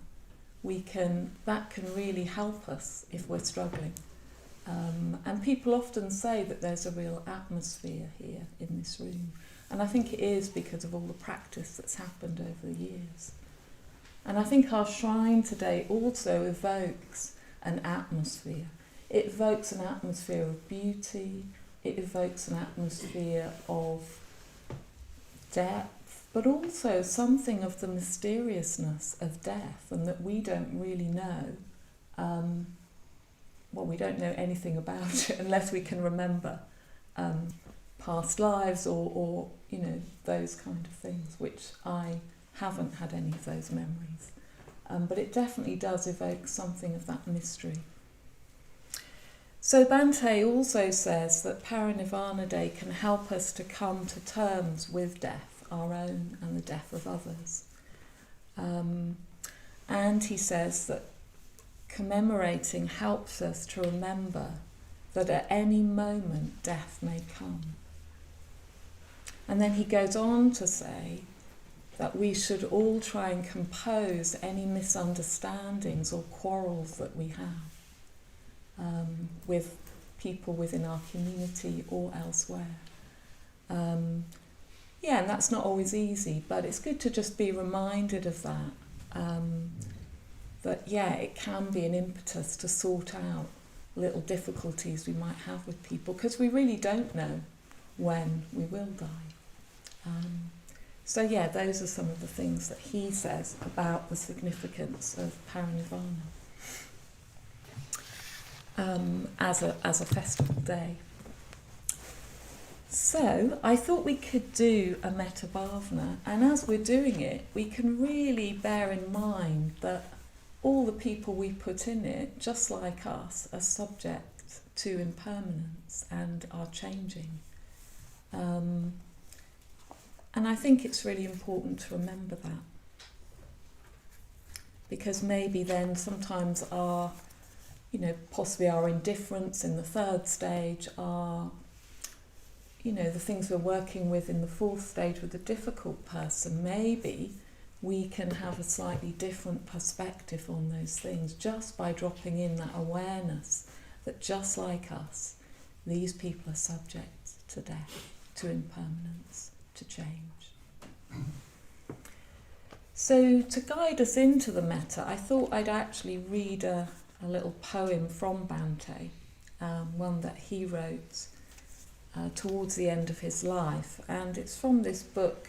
that can really help us if we're struggling. And people often say that there's a real atmosphere here in this room. And I think it is because of all the practice that's happened over the years. And I think our shrine today also evokes an atmosphere. It evokes an atmosphere of beauty, it evokes an atmosphere of depth, but also something of the mysteriousness of death, and that we don't really know. We don't know anything about it unless we can remember past lives or those kind of things, which I haven't had any of those memories. But it definitely does evoke something of that mystery. So Bhante also says that Parinirvana Day can help us to come to terms with death, our own and the death of others. And he says that commemorating helps us to remember that at any moment death may come. And then he goes on to say that we should all try and compose any misunderstandings or quarrels that we have with people within our community or elsewhere. And that's not always easy, but it's good to just be reminded of that. It can be an impetus to sort out little difficulties we might have with people, because we really don't know when we will die. Those are some of the things that he says about the significance of Parinirvana as a festival day. So I thought we could do a metta bhavana, and as we're doing it, we can really bear in mind that all the people we put in it, just like us, are subject to impermanence and are changing. And I think it's really important to remember that, because maybe then sometimes possibly our indifference in the third stage, the things we're working with in the fourth stage with a difficult person, maybe we can have a slightly different perspective on those things just by dropping in that awareness that just like us, these people are subject to death, to impermanence, to change. So to guide us into the metta, I thought I'd actually read a little poem from Bhante, one that he wrote towards the end of his life. And it's from this book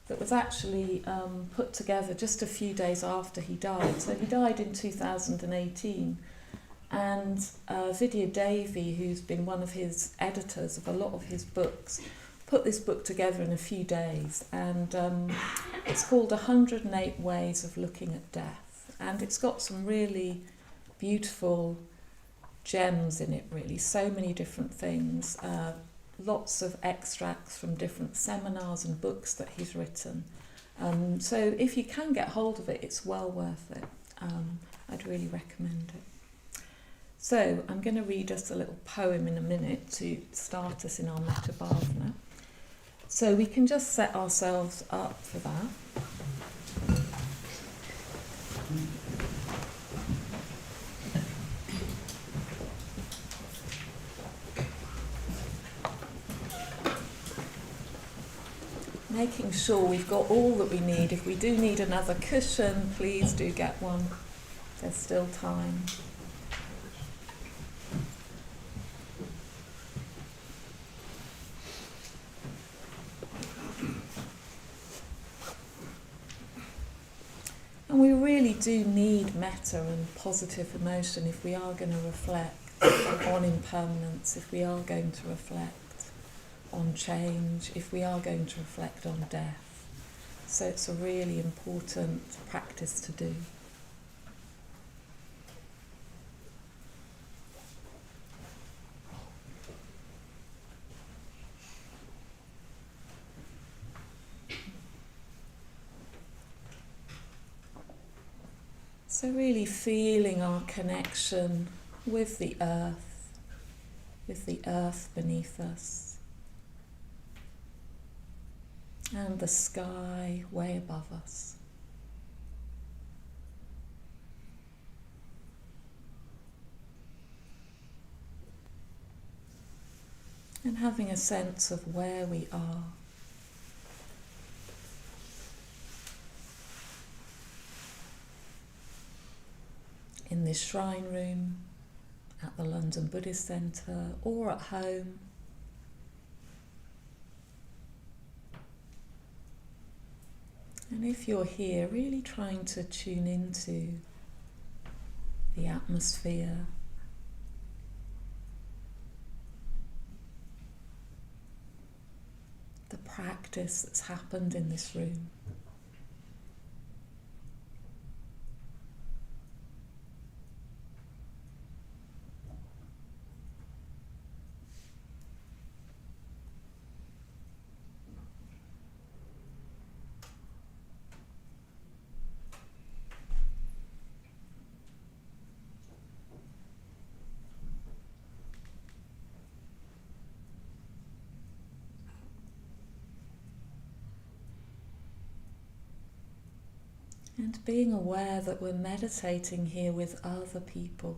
that was actually put together just a few days after he died. So he died in 2018. And Vidya Devi, who's been one of his editors of a lot of his books, put this book together in a few days. And it's called 108 Ways of Looking at Death. And it's got some really beautiful gems in it, really. So many different things. Lots of extracts from different seminars and books that he's written. So if you can get hold of it, it's well worth it. I'd really recommend it. So I'm going to read us a little poem in a minute to start us in our Metta bhavana. So we can just set ourselves up for that. Making sure we've got all that we need. If we do need another cushion, please do get one. There's still time. And we really do need metta and positive emotion if we are going to reflect on impermanence, if we are going to reflect on change, if we are going to reflect on death. So it's a really important practice to do. So really feeling our connection with the earth beneath us, and the sky way above us. And having a sense of where we are. In this shrine room, at the London Buddhist Centre, or at home. And if you're here, really trying to tune into the atmosphere, the practice that's happened in this room. And being aware that we're meditating here with other people.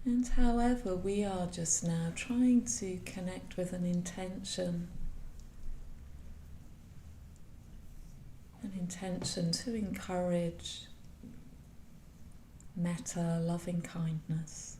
And however we are just now trying to connect with an intention to encourage metta, loving kindness.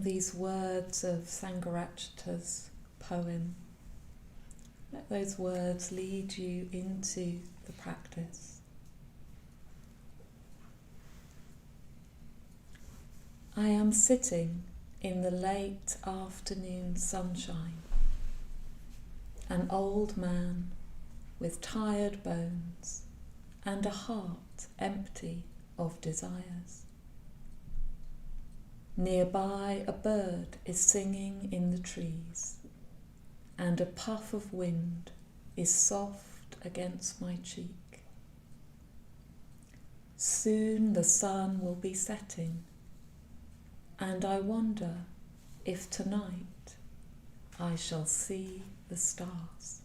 these words of Sangharakshita's poem. Let those words lead you into the practice. I am sitting in the late afternoon sunshine, an old man with tired bones and a heart empty of desires. Nearby, a bird is singing in the trees, and a puff of wind is soft against my cheek. Soon the sun will be setting, and I wonder if tonight I shall see the stars.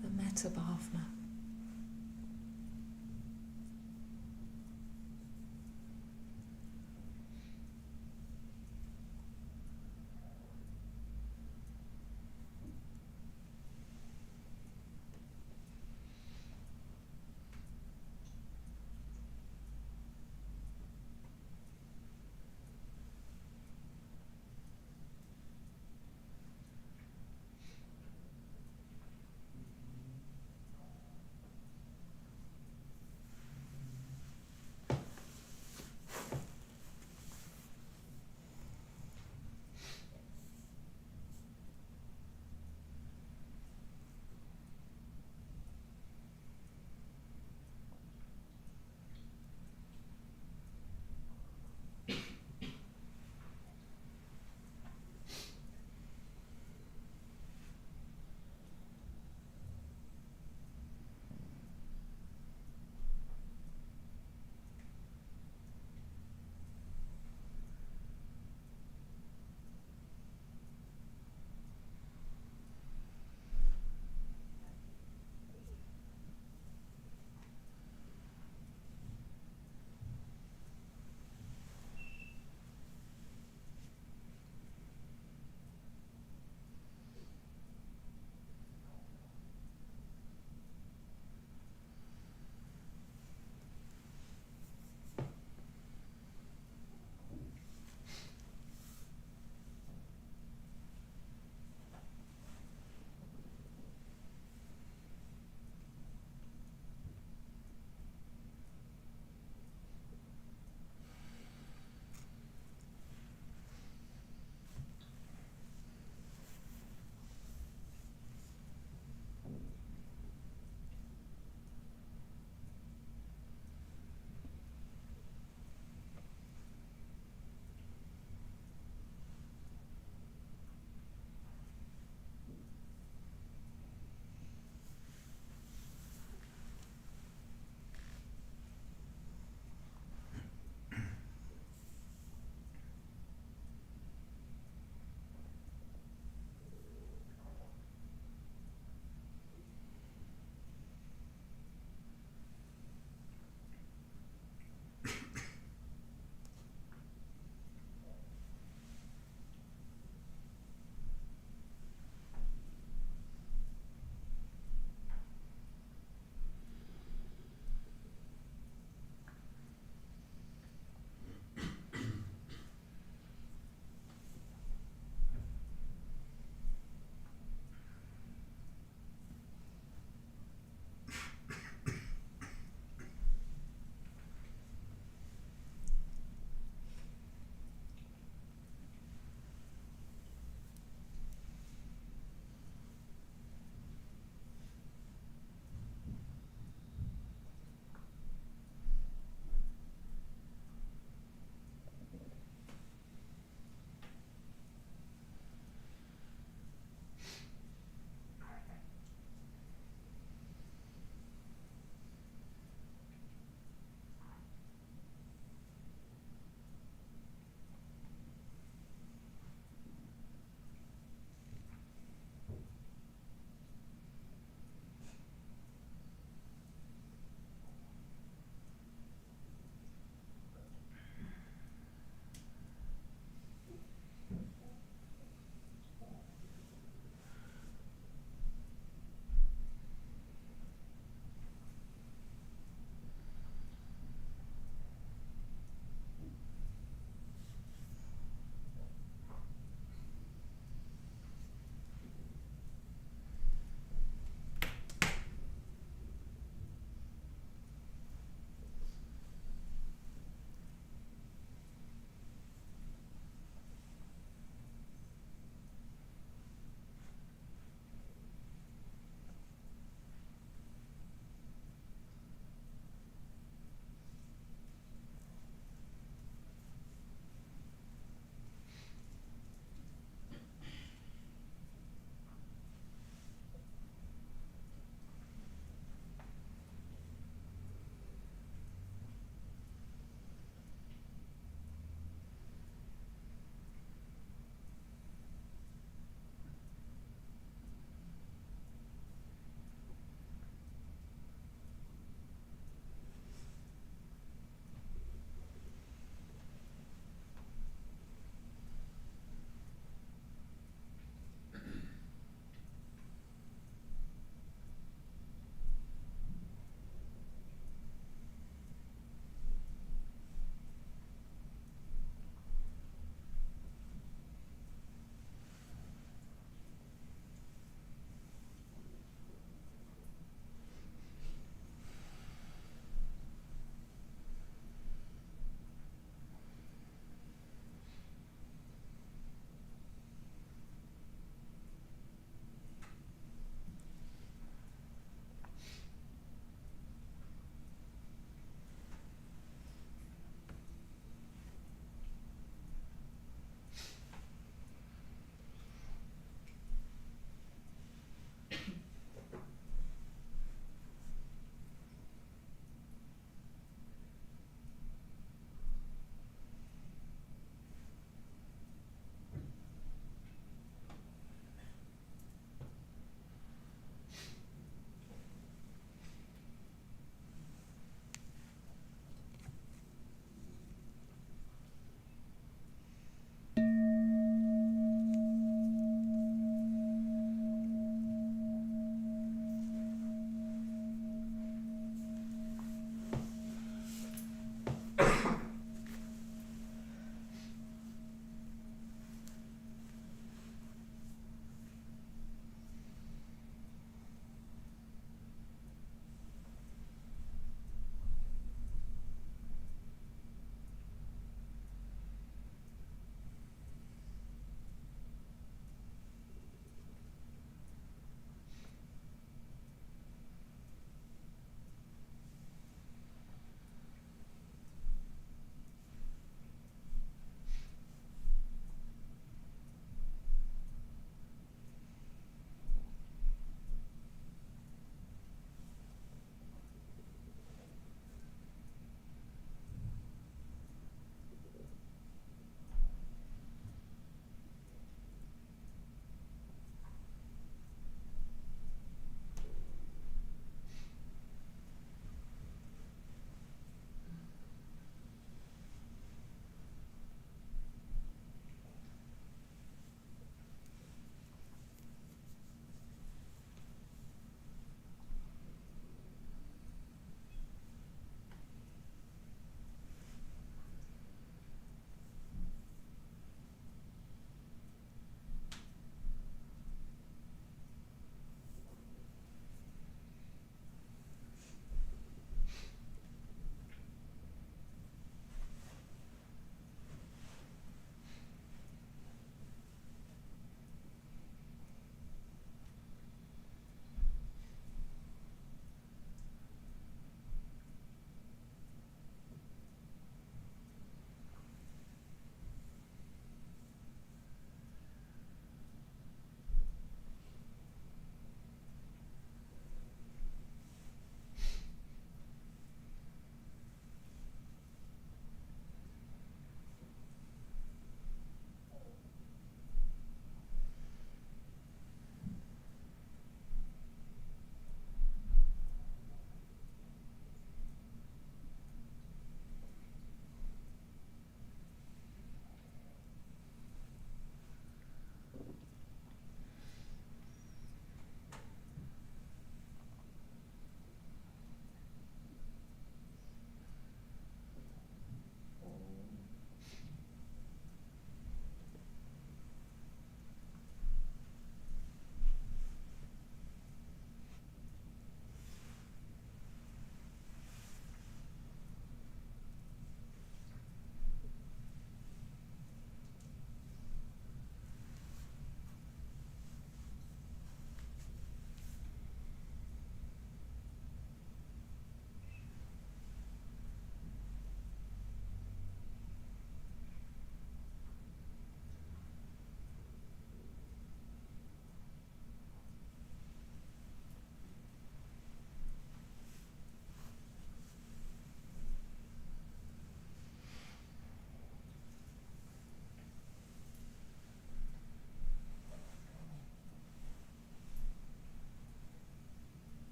The Metta bhavana.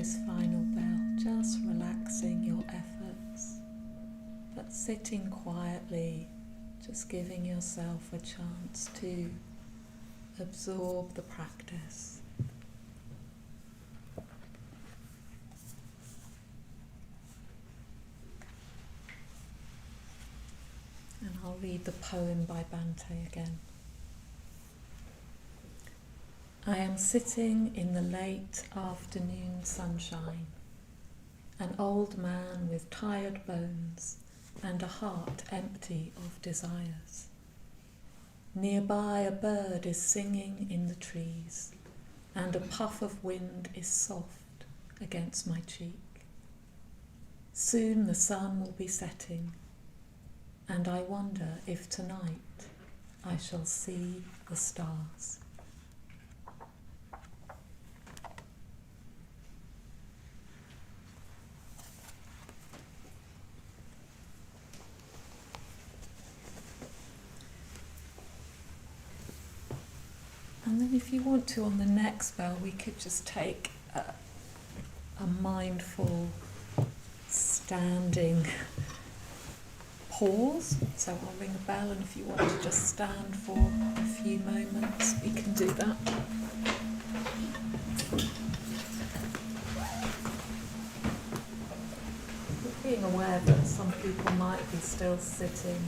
this final bell, just relaxing your efforts, but sitting quietly, just giving yourself a chance to absorb the practice. And I'll read the poem by Bhante again. I am sitting in the late afternoon sunshine, an old man with tired bones and a heart empty of desires. Nearby a bird is singing in the trees, and a puff of wind is soft against my cheek. Soon the sun will be setting, and I wonder if tonight I shall see the stars. And then if you want to, on the next bell, we could just take a mindful standing pause. So I'll ring a bell, and if you want to just stand for a few moments, we can do that. Being aware that some people might be still sitting.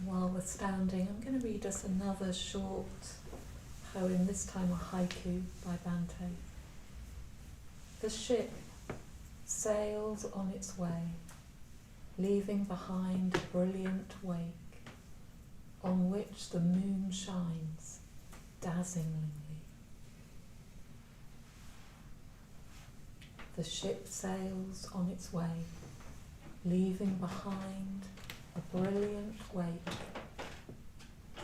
While we're standing, I'm going to read us another short poem, this time a haiku by Bhante. The ship sails on its way, leaving behind a brilliant wake on which the moon shines dazzlingly. The ship sails on its way, leaving behind a brilliant wake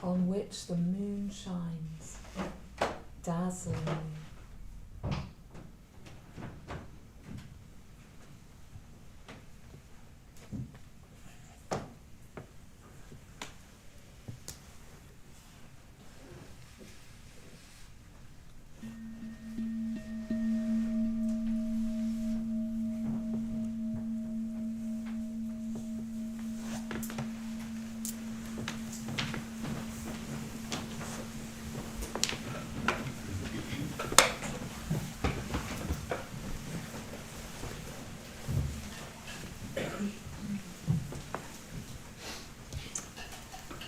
on which the moon shines dazzlingly.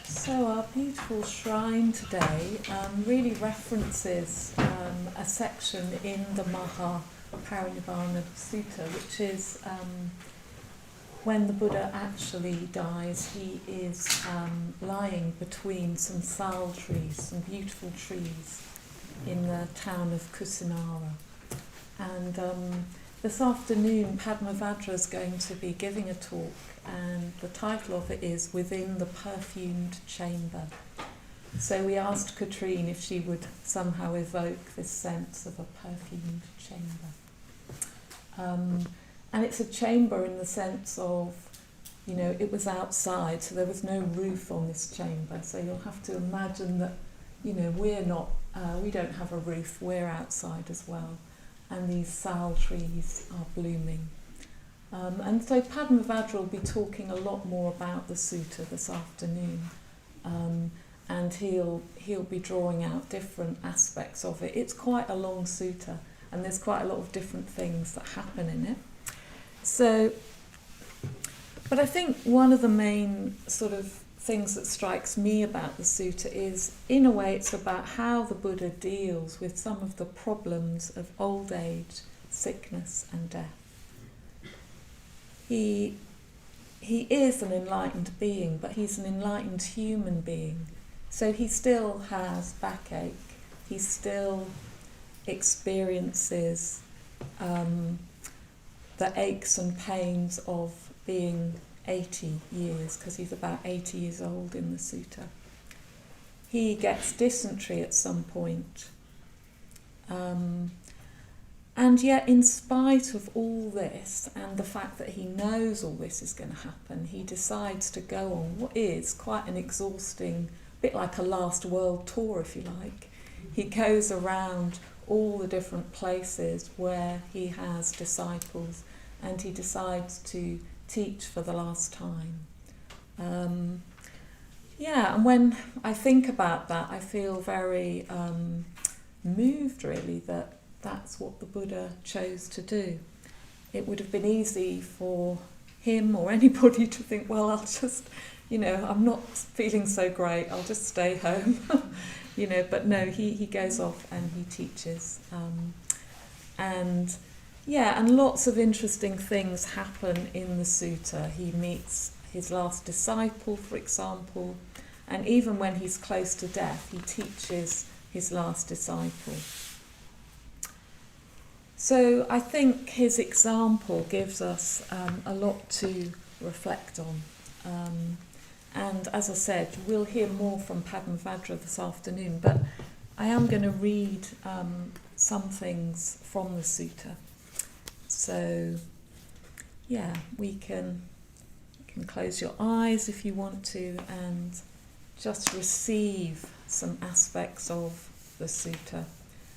So our beautiful shrine today really references a section in the Parinirvana Sutta, which is when the Buddha actually dies. He is lying between some sal trees, some beautiful trees in the town of Kusinara. And this afternoon Padmavajra is going to be giving a talk, and the title of it is Within the Perfumed Chamber. So we asked Katrine if she would somehow evoke this sense of a perfumed chamber. And it's a chamber in the sense of, you know, it was outside, so there was no roof on this chamber. So you'll have to imagine that, you know, we don't have a roof, we're outside as well. And these sal trees are blooming. And so Padmavajra will be talking a lot more about the sutta this afternoon. And he'll be drawing out different aspects of it. It's quite a long sutta, and there's quite a lot of different things that happen in it. So, but I think one of the main sort of things that strikes me about the sutta is, in a way, it's about how the Buddha deals with some of the problems of old age, sickness and death. He is an enlightened being, but he's an enlightened human being. So he still has backache, he still experiences the aches and pains of being 80 years, because he's about 80 years old in the sutta. He gets dysentery at some point. And yet, in spite of all this, and the fact that he knows all this is going to happen, he decides to go on what is quite an exhausting, bit like a last world tour, if you like. He goes around all the different places where he has disciples, and he decides to teach for the last time. And when I think about that, I feel very moved, really, that that's what the Buddha chose to do. It would have been easy for him or anybody to think, well, I'll just, I'm not feeling so great, I'll just stay home. But no, he goes off and he teaches. And lots of interesting things happen in the sutta. He meets his last disciple, for example, and even when he's close to death, he teaches his last disciple. So I think his example gives us a lot to reflect on. And as I said, we'll hear more from Padmavajra this afternoon, but I am going to read some things from the sutta. So, we can close your eyes if you want to and just receive some aspects of the sutta.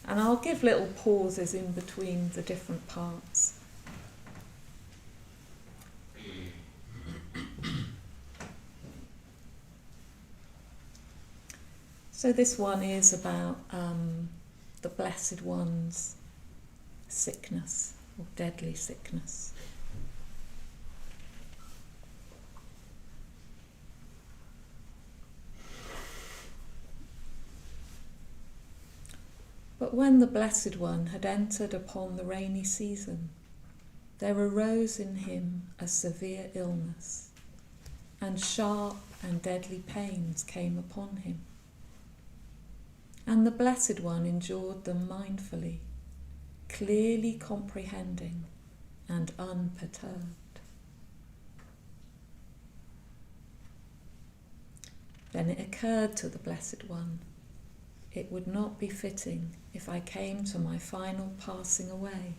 And I'll give little pauses in between the different parts. So this one is about the Blessed One's sickness, or deadly sickness. But when the Blessed One had entered upon the rainy season, there arose in him a severe illness, and sharp and deadly pains came upon him. And the Blessed One endured them mindfully, clearly comprehending and unperturbed. Then it occurred to the Blessed One, it would not be fitting if I came to my final passing away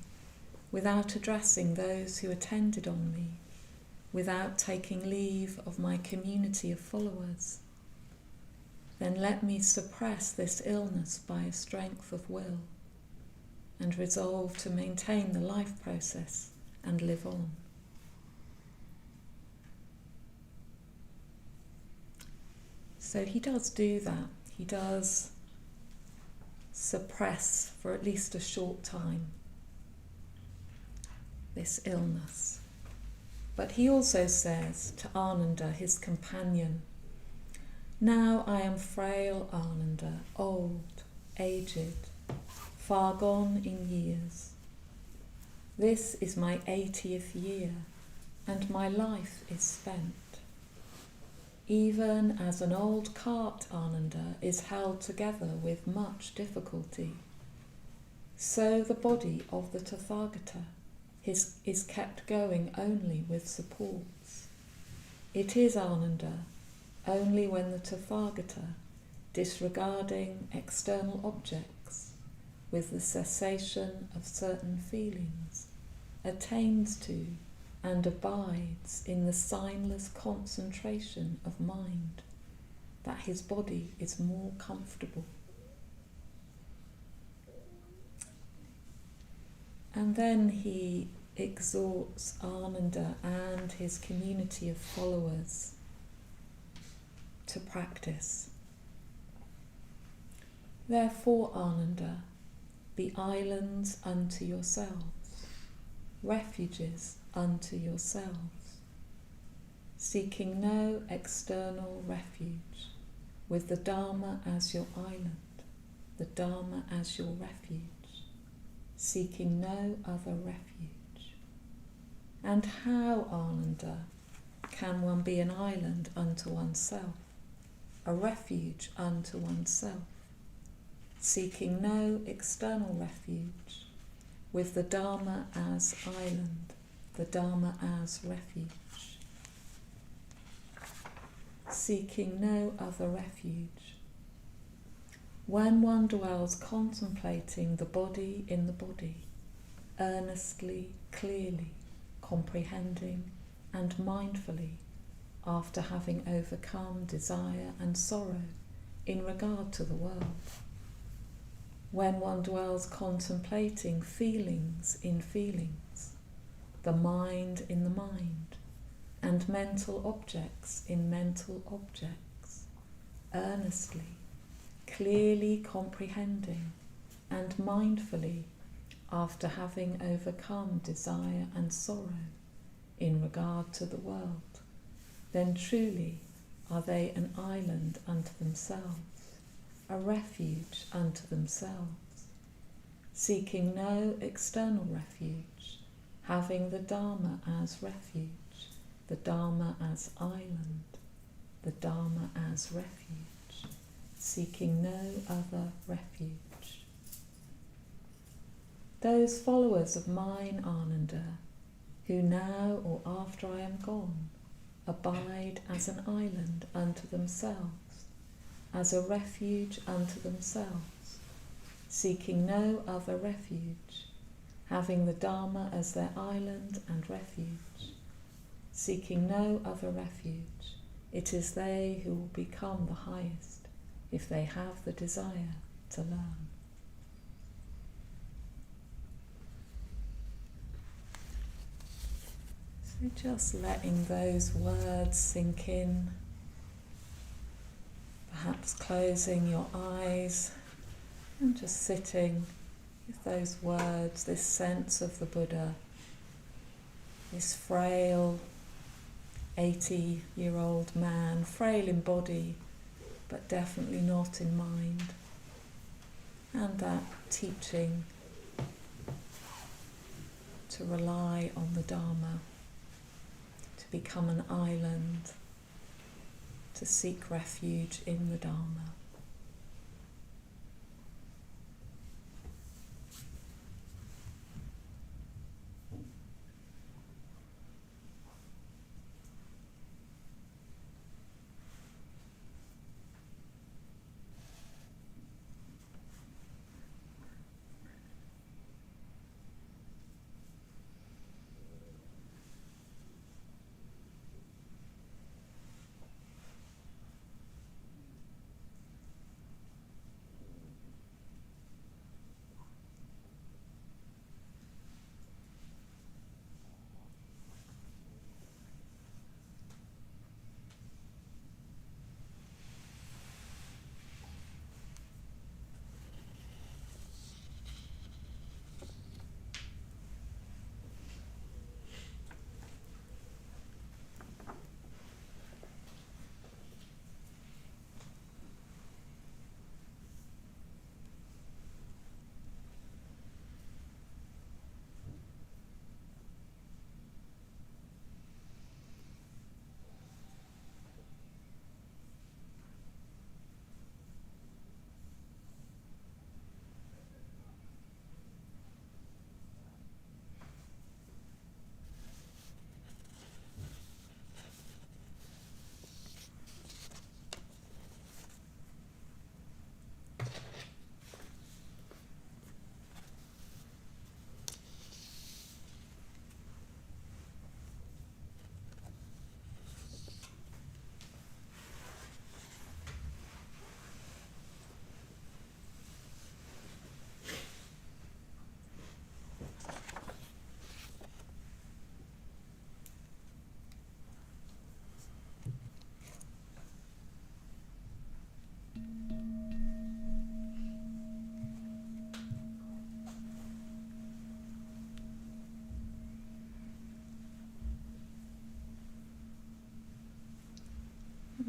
without addressing those who attended on me, without taking leave of my community of followers. Then let me suppress this illness by a strength of will and resolve to maintain the life process and live on. So he does do that. He does suppress for at least a short time this illness. But he also says to Ananda, his companion, now I am frail Ananda, old, aged, far gone in years. This is my 80th year, and my life is spent. Even as an old cart, Ananda, is held together with much difficulty, so the body of the Tathagata is kept going only with supports. It is Ananda only when the Tathagata, disregarding external objects with the cessation of certain feelings, attains to and abides in the signless concentration of mind, that his body is more comfortable. And then he exhorts Ananda and his community of followers to practice. Therefore, Ananda, be islands unto yourselves, refuges unto yourselves, seeking no external refuge, with the Dharma as your island, the Dharma as your refuge, seeking no other refuge. And how, Ananda, can one be an island unto oneself, a refuge unto oneself, seeking no external refuge, with the Dharma as island, the Dharma as refuge, seeking no other refuge? When one dwells contemplating the body in the body, earnestly, clearly, comprehending and mindfully, after having overcome desire and sorrow in regard to the world. When one dwells contemplating feelings in feelings, the mind in the mind, and mental objects in mental objects, earnestly, clearly comprehending and mindfully, after having overcome desire and sorrow in regard to the world, then truly are they an island unto themselves, a refuge unto themselves, seeking no external refuge, having the Dharma as refuge, the Dharma as island, the Dharma as refuge, seeking no other refuge. Those followers of mine, Ananda, who now or after I am gone, abide as an island unto themselves, as a refuge unto themselves, seeking no other refuge, having the Dharma as their island and refuge, seeking no other refuge, it is they who will become the highest, if they have the desire to learn. So just letting those words sink in, perhaps closing your eyes and just sitting with those words, this sense of the Buddha, this frail 80-year-old man, frail in body but definitely not in mind, and that teaching to rely on the Dharma, to become an island, to seek refuge in the Dharma.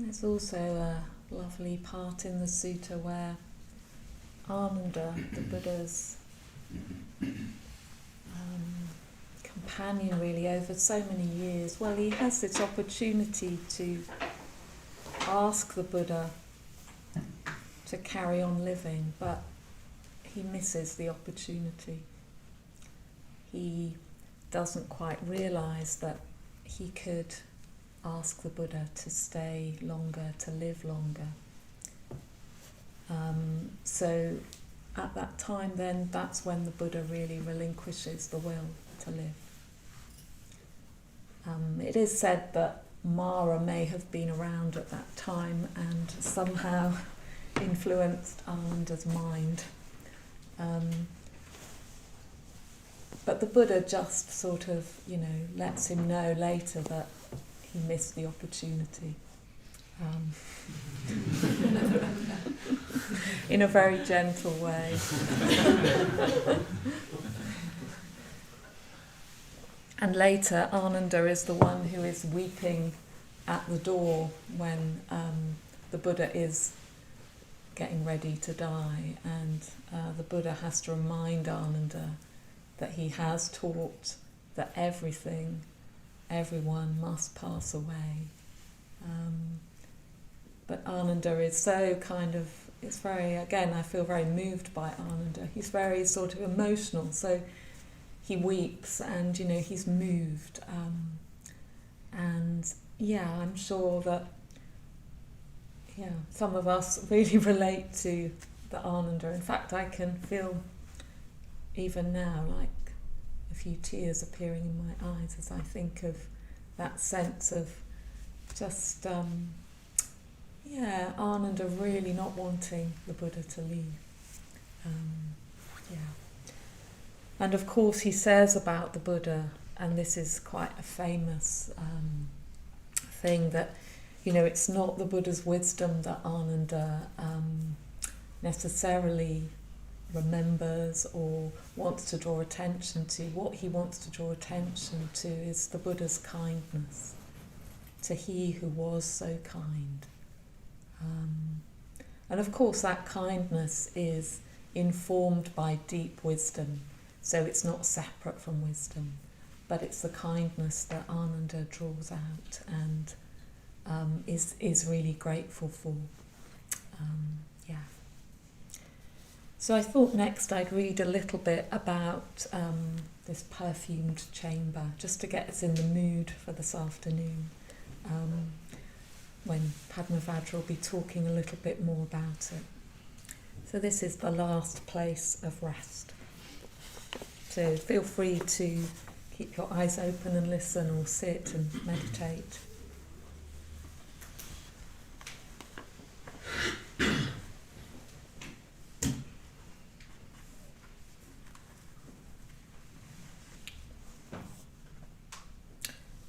There's also a lovely part in the sutta where Ananda, the Buddha's companion really over so many years, well, he has this opportunity to ask the Buddha to carry on living, but he misses the opportunity. He doesn't quite realise that he could ask the Buddha to stay longer, to live longer. So at that time then, that's when the Buddha really relinquishes the will to live. It is said that Mara may have been around at that time and somehow influenced Ananda's mind. But the Buddha just sort of, lets him know later that he missed the opportunity. In a very gentle way. And later, Ananda is the one who is weeping at the door when the Buddha is getting ready to die, and the Buddha has to remind Ananda that he has taught that everyone must pass away. But Ananda is so it's very, again, I feel very moved by Ananda. He's very sort of emotional, so he weeps and, he's moved. And I'm sure that, some of us really relate to the Ananda. In fact, I can feel even now like a few tears appearing in my eyes as I think of that sense of just, Ananda really not wanting the Buddha to leave. And of course he says about the Buddha, and this is quite a famous thing, that it's not the Buddha's wisdom that Ananda necessarily remembers or wants to draw attention to. What he wants to draw attention to is the Buddha's kindness to he who was so kind. And of course that kindness is informed by deep wisdom, so it's not separate from wisdom, but it's the kindness that Ananda draws out and is really grateful for. So I thought next I'd read a little bit about this perfumed chamber, just to get us in the mood for this afternoon, when Padmavajra will be talking a little bit more about it. So this is the last place of rest. So feel free to keep your eyes open and listen, or sit and meditate.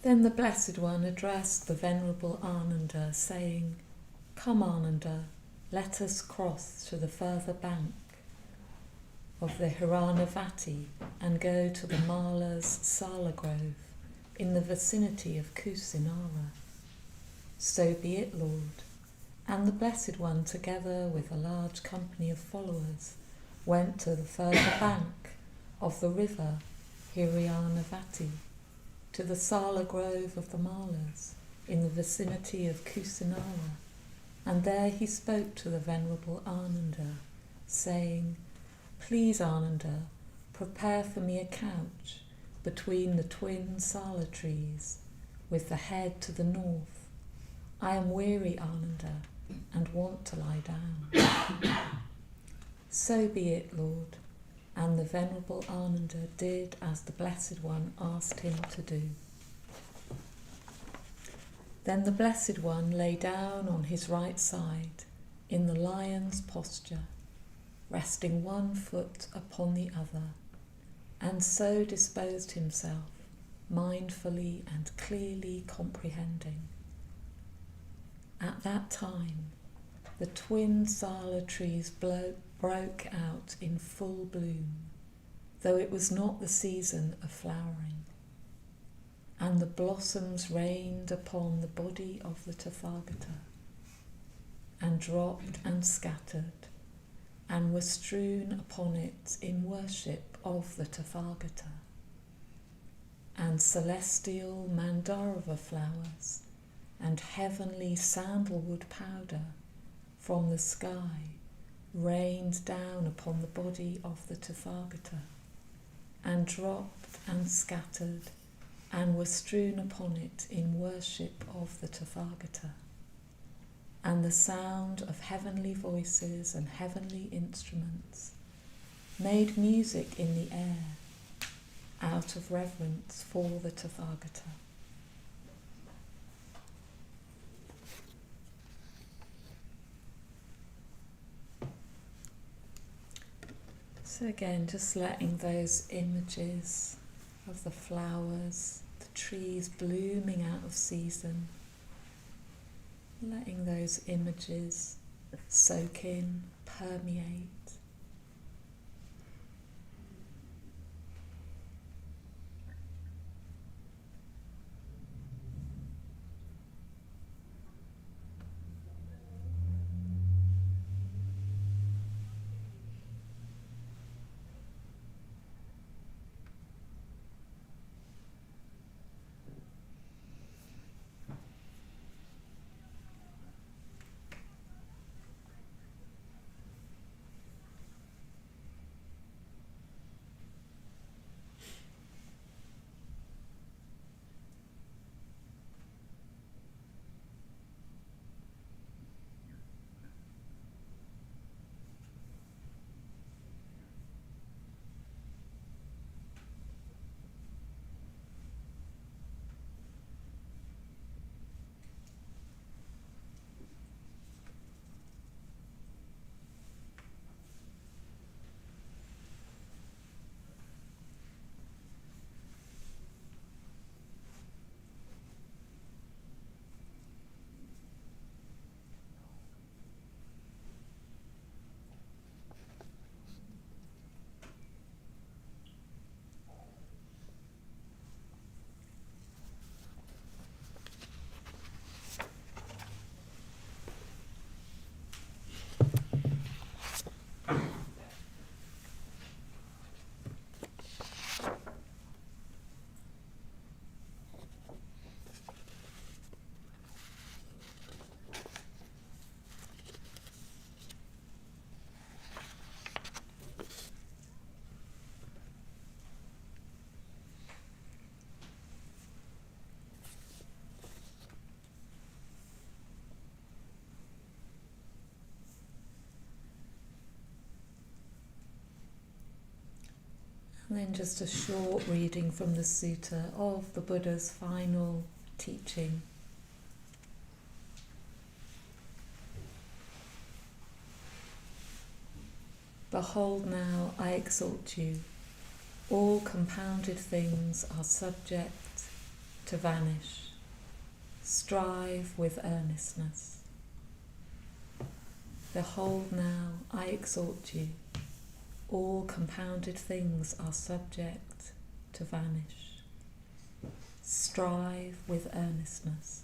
Then the Blessed One addressed the Venerable Ananda, saying, "Come, Ananda, let us cross to the further bank of the Hiranavati and go to the Mala's Sala Grove in the vicinity of Kusinara." "So be it, Lord." And the Blessed One, together with a large company of followers, went to the further bank of the river Hiranavati, to the Sala Grove of the Malas, in the vicinity of Kusinara, and there he spoke to the Venerable Ananda, saying, "Please, Ananda, prepare for me a couch between the twin Sala trees, with the head to the north. I am weary, Ananda, and want to lie down." "So be it, Lord." And the Venerable Ananda did as the Blessed One asked him to do. Then the Blessed One lay down on his right side in the lion's posture, resting one foot upon the other, and so disposed himself, mindfully and clearly comprehending. At that time, the twin Sala trees broke out in full bloom, though it was not the season of flowering, and the blossoms rained upon the body of the Tathagata, and dropped and scattered, and were strewn upon it in worship of the Tathagata. And celestial mandarava flowers and heavenly sandalwood powder from the sky rained down upon the body of the Tathagata, and dropped and scattered, and were strewn upon it in worship of the Tathagata. And the sound of heavenly voices and heavenly instruments made music in the air out of reverence for the Tathagata. So again, just letting those images of the flowers, the trees blooming out of season, letting those images soak in, permeate. And then just a short reading from the sutta of the Buddha's final teaching. Behold now, I exalt you. All compounded things are subject to vanish. Strive with earnestness. Behold now, I exalt you. All compounded things are subject to vanish. Strive with earnestness.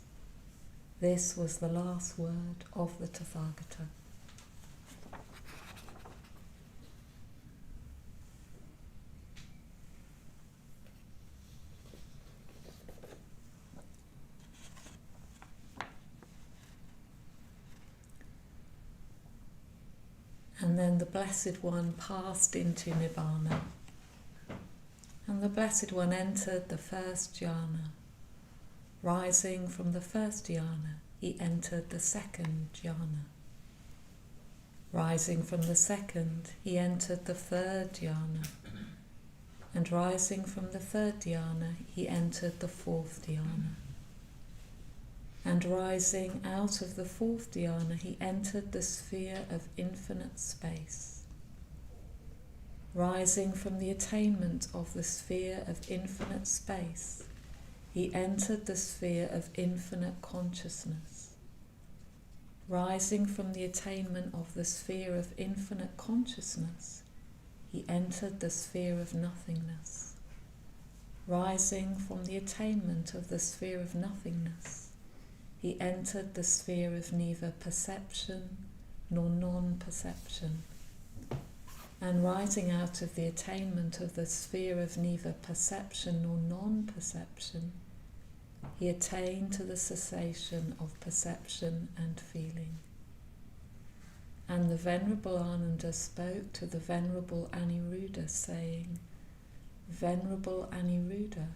This was the last word of the Tathagata. And then the Blessed One passed into Nibbana. And the Blessed One entered the first jhana. Rising from the first jhana, he entered the second jhana. Rising from the second, he entered the third jhana. And rising from the third jhana, he entered the fourth jhana. And rising out of the fourth dhyana, he entered the sphere of infinite space. Rising from the attainment of the sphere of infinite space, he entered the sphere of infinite consciousness. Rising from the attainment of the sphere of infinite consciousness, he entered the sphere of nothingness. Rising from the attainment of the sphere of nothingness, he entered the sphere of neither perception nor non-perception. And rising out of the attainment of the sphere of neither perception nor non-perception, he attained to the cessation of perception and feeling. And the Venerable Ananda spoke to the Venerable Aniruddha, saying, Venerable Aniruddha,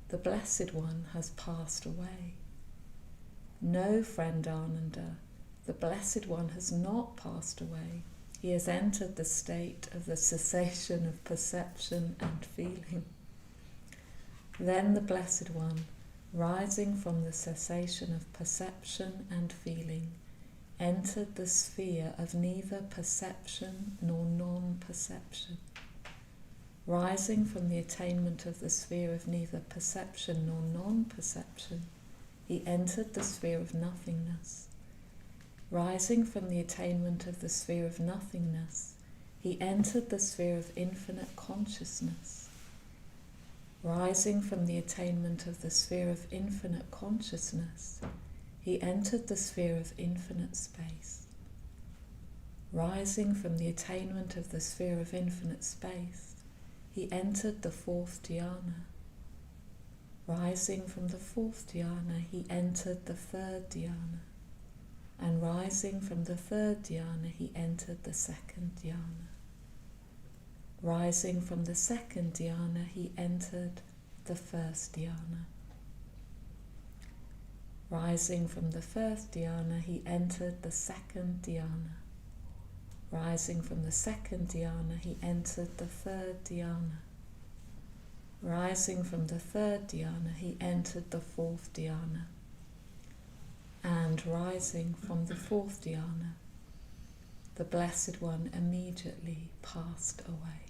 the Blessed One has passed away. No, friend Ananda, the Blessed One has not passed away. He has entered the state of the cessation of perception and feeling. Then the Blessed One, rising from the cessation of perception and feeling, entered the sphere of neither perception nor non-perception. Rising from the attainment of the sphere of neither perception nor non-perception, he entered the sphere of nothingness. Rising from the attainment of the sphere of nothingness, he entered the sphere of infinite consciousness. Rising from the attainment of the sphere of infinite consciousness, he entered the sphere of infinite space. Rising from the attainment of the sphere of infinite space, he entered the fourth dhyana. Rising from the fourth dhyana, he entered the third dhyana. And rising from the third dhyana, he entered the second dhyana. Rising from the second dhyana, he entered the first dhyana. Rising from the first dhyana, he entered the second dhyana. Rising from the second dhyana, he entered the third dhyana. Rising from the third dhyana, he entered the fourth dhyana. And rising from the fourth dhyana, the Blessed One immediately passed away.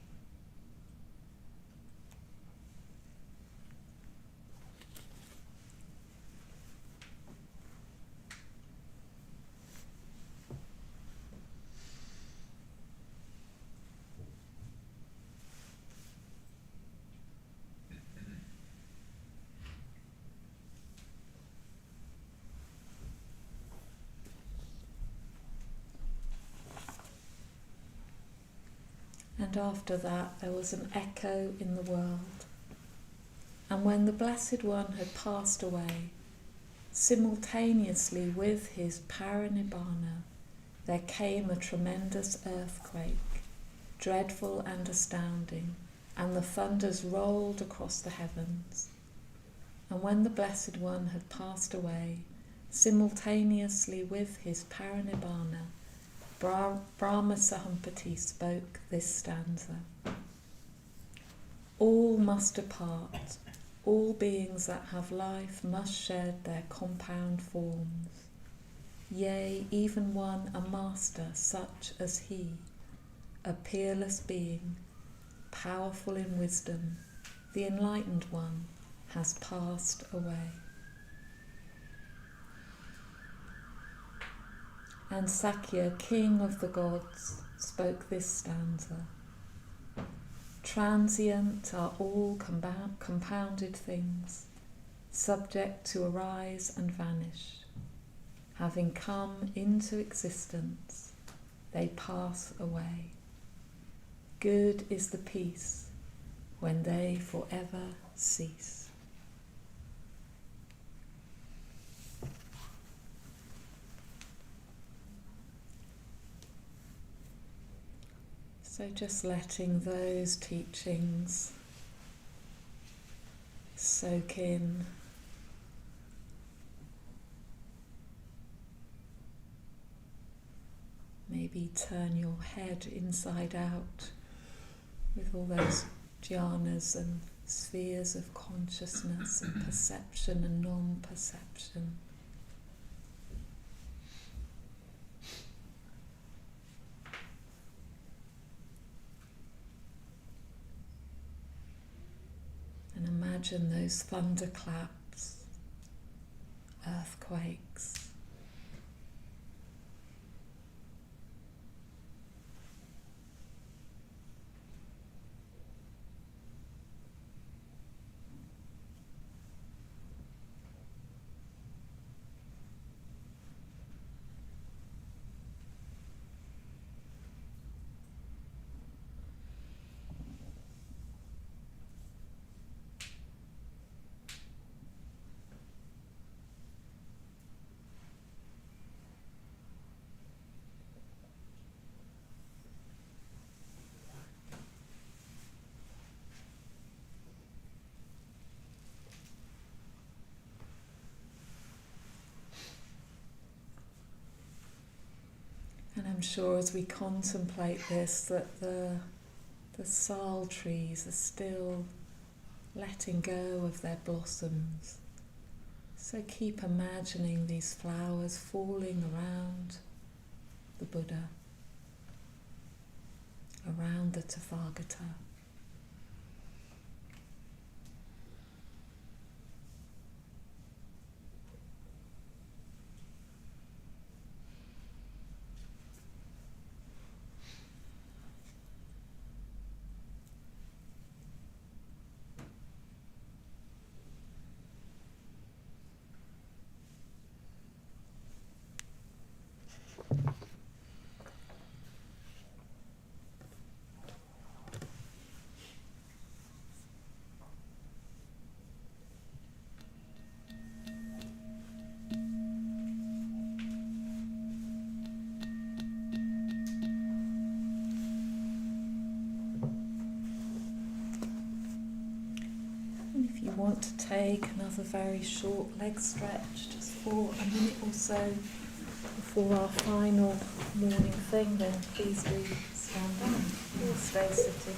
And after that there was an echo in the world. And when the Blessed One had passed away, simultaneously with his Parinirvana, there came a tremendous earthquake, dreadful and astounding, and the thunders rolled across the heavens. And when the Blessed One had passed away, simultaneously with his Parinirvana, Brahma Sahampati spoke this stanza. All must depart, all beings that have life must shed their compound forms. Yea, even one, a master such as he, a peerless being, powerful in wisdom, the enlightened one, has passed away. And Sakya, king of the gods, spoke this stanza. Transient are all compounded things, subject to arise and vanish. Having come into existence, they pass away. Good is the peace when they forever cease. So just letting those teachings soak in. Maybe turn your head inside out with all those jhanas and spheres of consciousness and perception and non-perception. And imagine those thunderclaps, earthquakes. I'm sure as we contemplate this that the sal trees are still letting go of their blossoms. So keep imagining these flowers falling around the Buddha, around the Tathagata. If you want to take another very short leg stretch, just for a minute or so before our final morning thing, then please do stand up or stay sitting.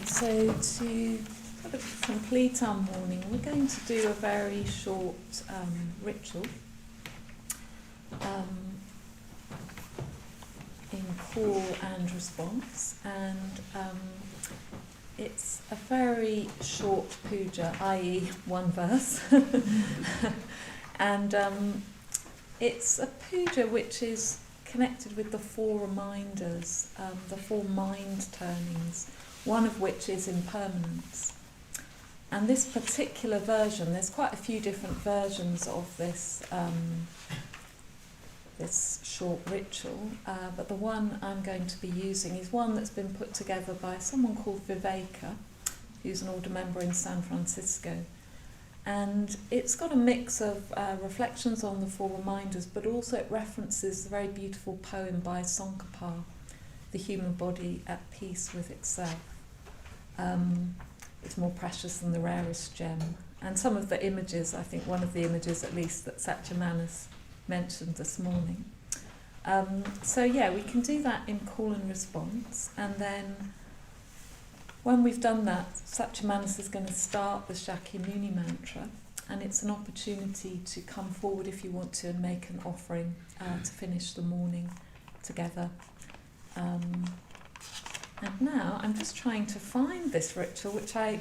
So to sort of complete our morning, we're going to do a very short ritual in call and response, and it's a very short puja, i.e. one verse, and it's a puja which is connected with the four reminders, the four mind turnings, one of which is impermanence. And this particular version, there's quite a few different versions of this this short ritual, but the one I'm going to be using is one that's been put together by someone called Viveka, who's an order member in San Francisco. And it's got a mix of reflections on the Four Reminders, but also it references the very beautiful poem by Tsongkhapa, The Human Body at Peace with Itself. It's more precious than the rarest gem. And some of the images, I think one of the images at least that Satyamanas mentioned this morning. So yeah, we can do that in call and response, and then when we've done that, Satyamanas is going to start the Shakyamuni mantra, and it's an opportunity to come forward if you want to and make an offering to finish the morning together. And now I'm just trying to find this ritual, which I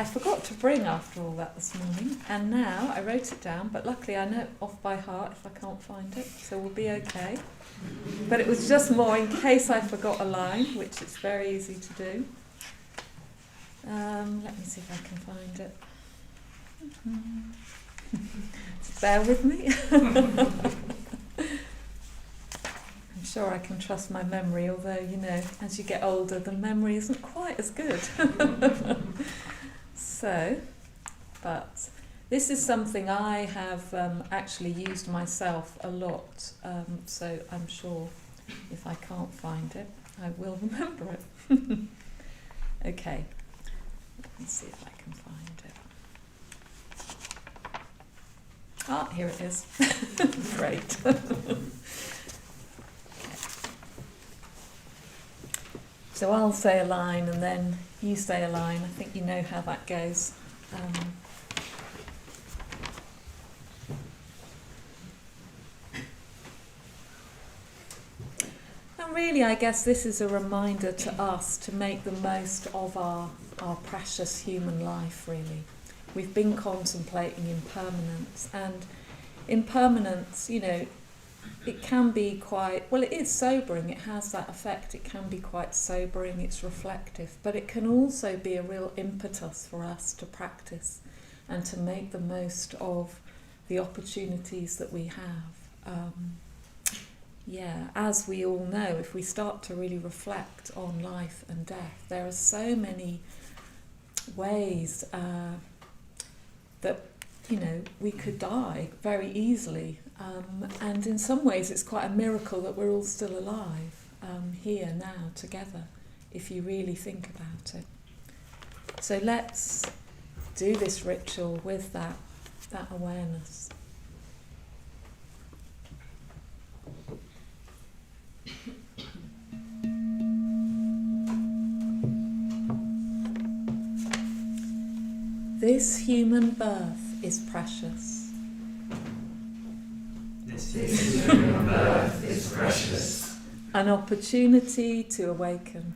forgot to bring after all that this morning, and now I wrote it down, but luckily I know it off by heart if I can't find it, so we'll be okay. But it was just more in case I forgot a line, which it's very easy to do. Let me see if I can find it. Just bear with me. I'm sure I can trust my memory, although, you know, as you get older, the memory isn't quite as good. So, but this is something I have actually used myself a lot, so I'm sure if I can't find it, I will remember it. Okay, let me see if I can find it. Ah, here it is. Great. So I'll say a line and then you say a line. I think you know how that goes. And really, I guess this is a reminder to us to make the most of our precious human life, really. We've been contemplating impermanence, and impermanence, you know, it can be quite, well, it is sobering, it has that effect, it can be quite sobering, it's reflective, but it can also be a real impetus for us to practice and to make the most of the opportunities that we have. As we all know, if we start to really reflect on life and death, there are so many ways that, you know, we could die very easily. And in some ways it's quite a miracle that we're all still alive here now together, if you really think about it. So let's do this ritual with that awareness. This human birth is precious. This human birth is precious. An opportunity to awaken.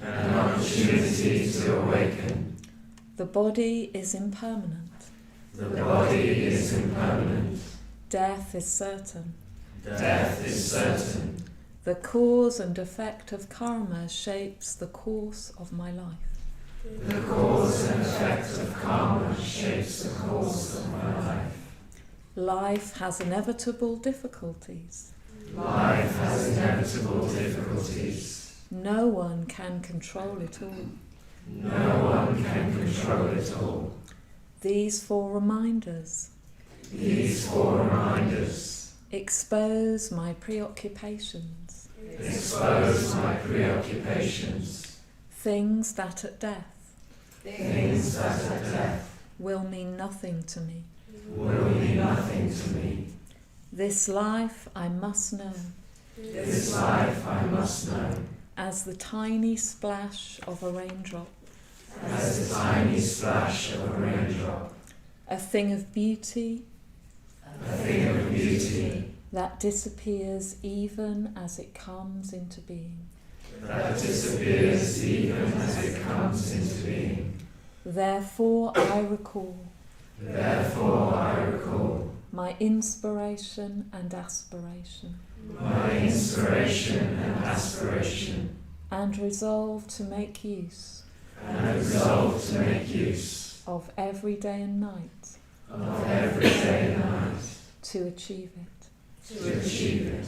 An opportunity to awaken. The body is impermanent. The body is impermanent. Death is certain. Death is certain. The cause and effect of karma shapes the course of my life. The cause and effect of karma shapes the course of my life. Life has inevitable difficulties. Life has inevitable difficulties. No one can control it all. No one can control it all. These four reminders expose my preoccupations. Expose my preoccupations. Things that at death will mean nothing to me. Will mean nothing to me. This life I must know. This life I must know. As the tiny splash of a raindrop. As the tiny splash of a raindrop. A thing of beauty. A thing of beauty. That disappears even as it comes into being. That disappears even as it comes into being. Therefore I recall. Therefore I recall. My inspiration and aspiration. My inspiration and aspiration. And resolve to make use. And resolve to make use. Of every day and night. Of every day and night. To achieve it. To achieve it.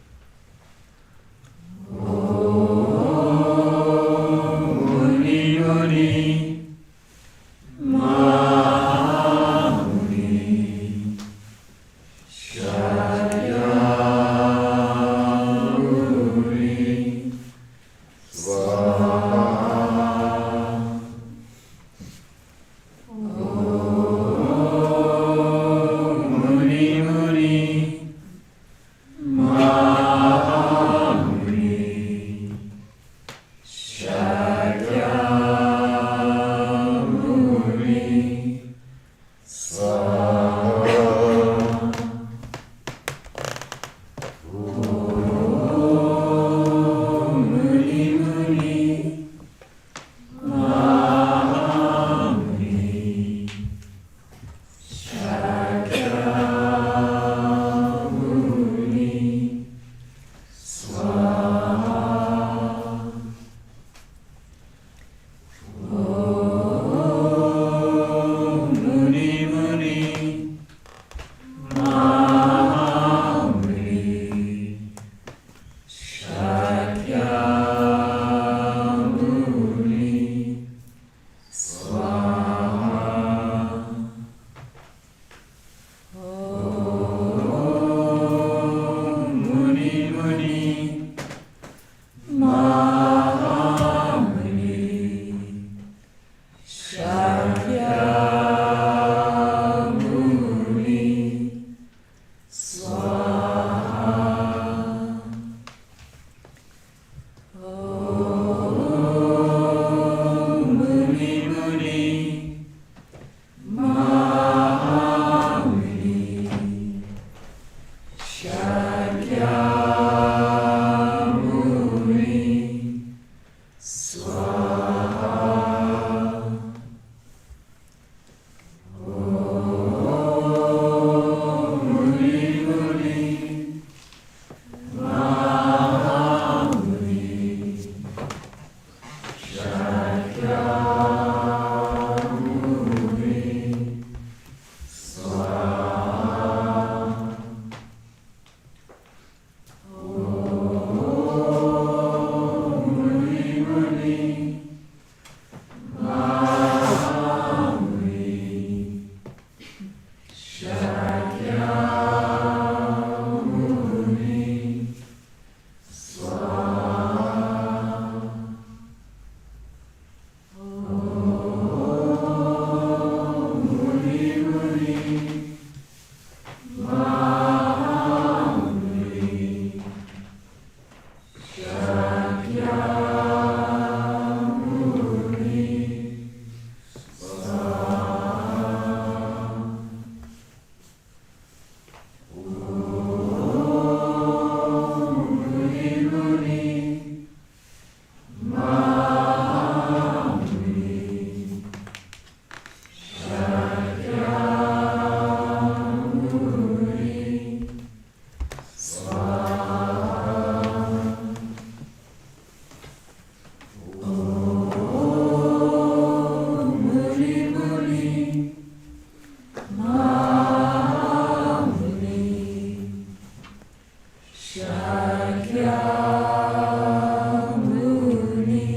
Shakyamuni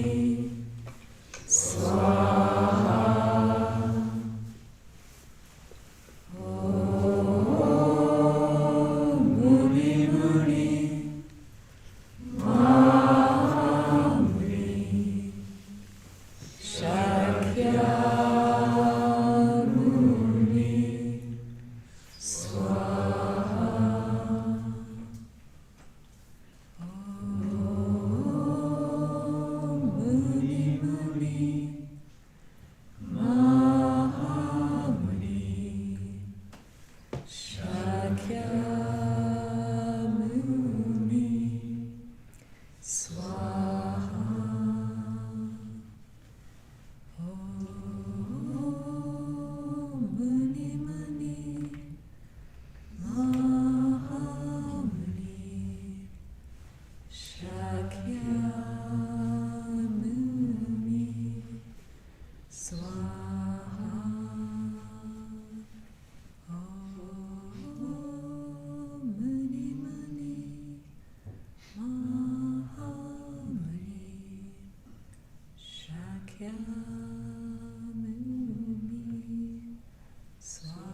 Swaha. Om Muni Muni Mahamuni Shakyamuni Swaha. Om Muni Muni Mahamuni Shakyamuni Swaha. Om Muni Muni Mahamuni Shakyamuni Swaha. Om Muni Muni Mahamuni Shakyamuni Swaha.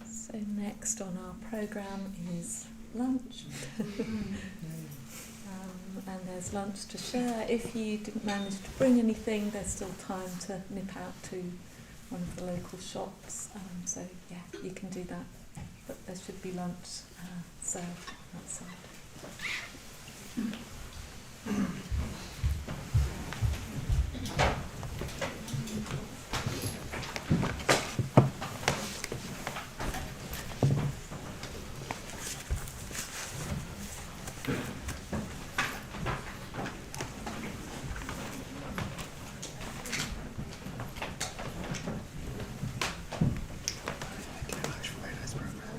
So next on our programme is lunch. And there's lunch to share. If you didn't manage to bring anything, there's still time to nip out to one of the local shops. So yeah, you can do that. But there should be lunch served outside.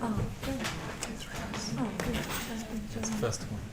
Oh, good. Oh, good. First one.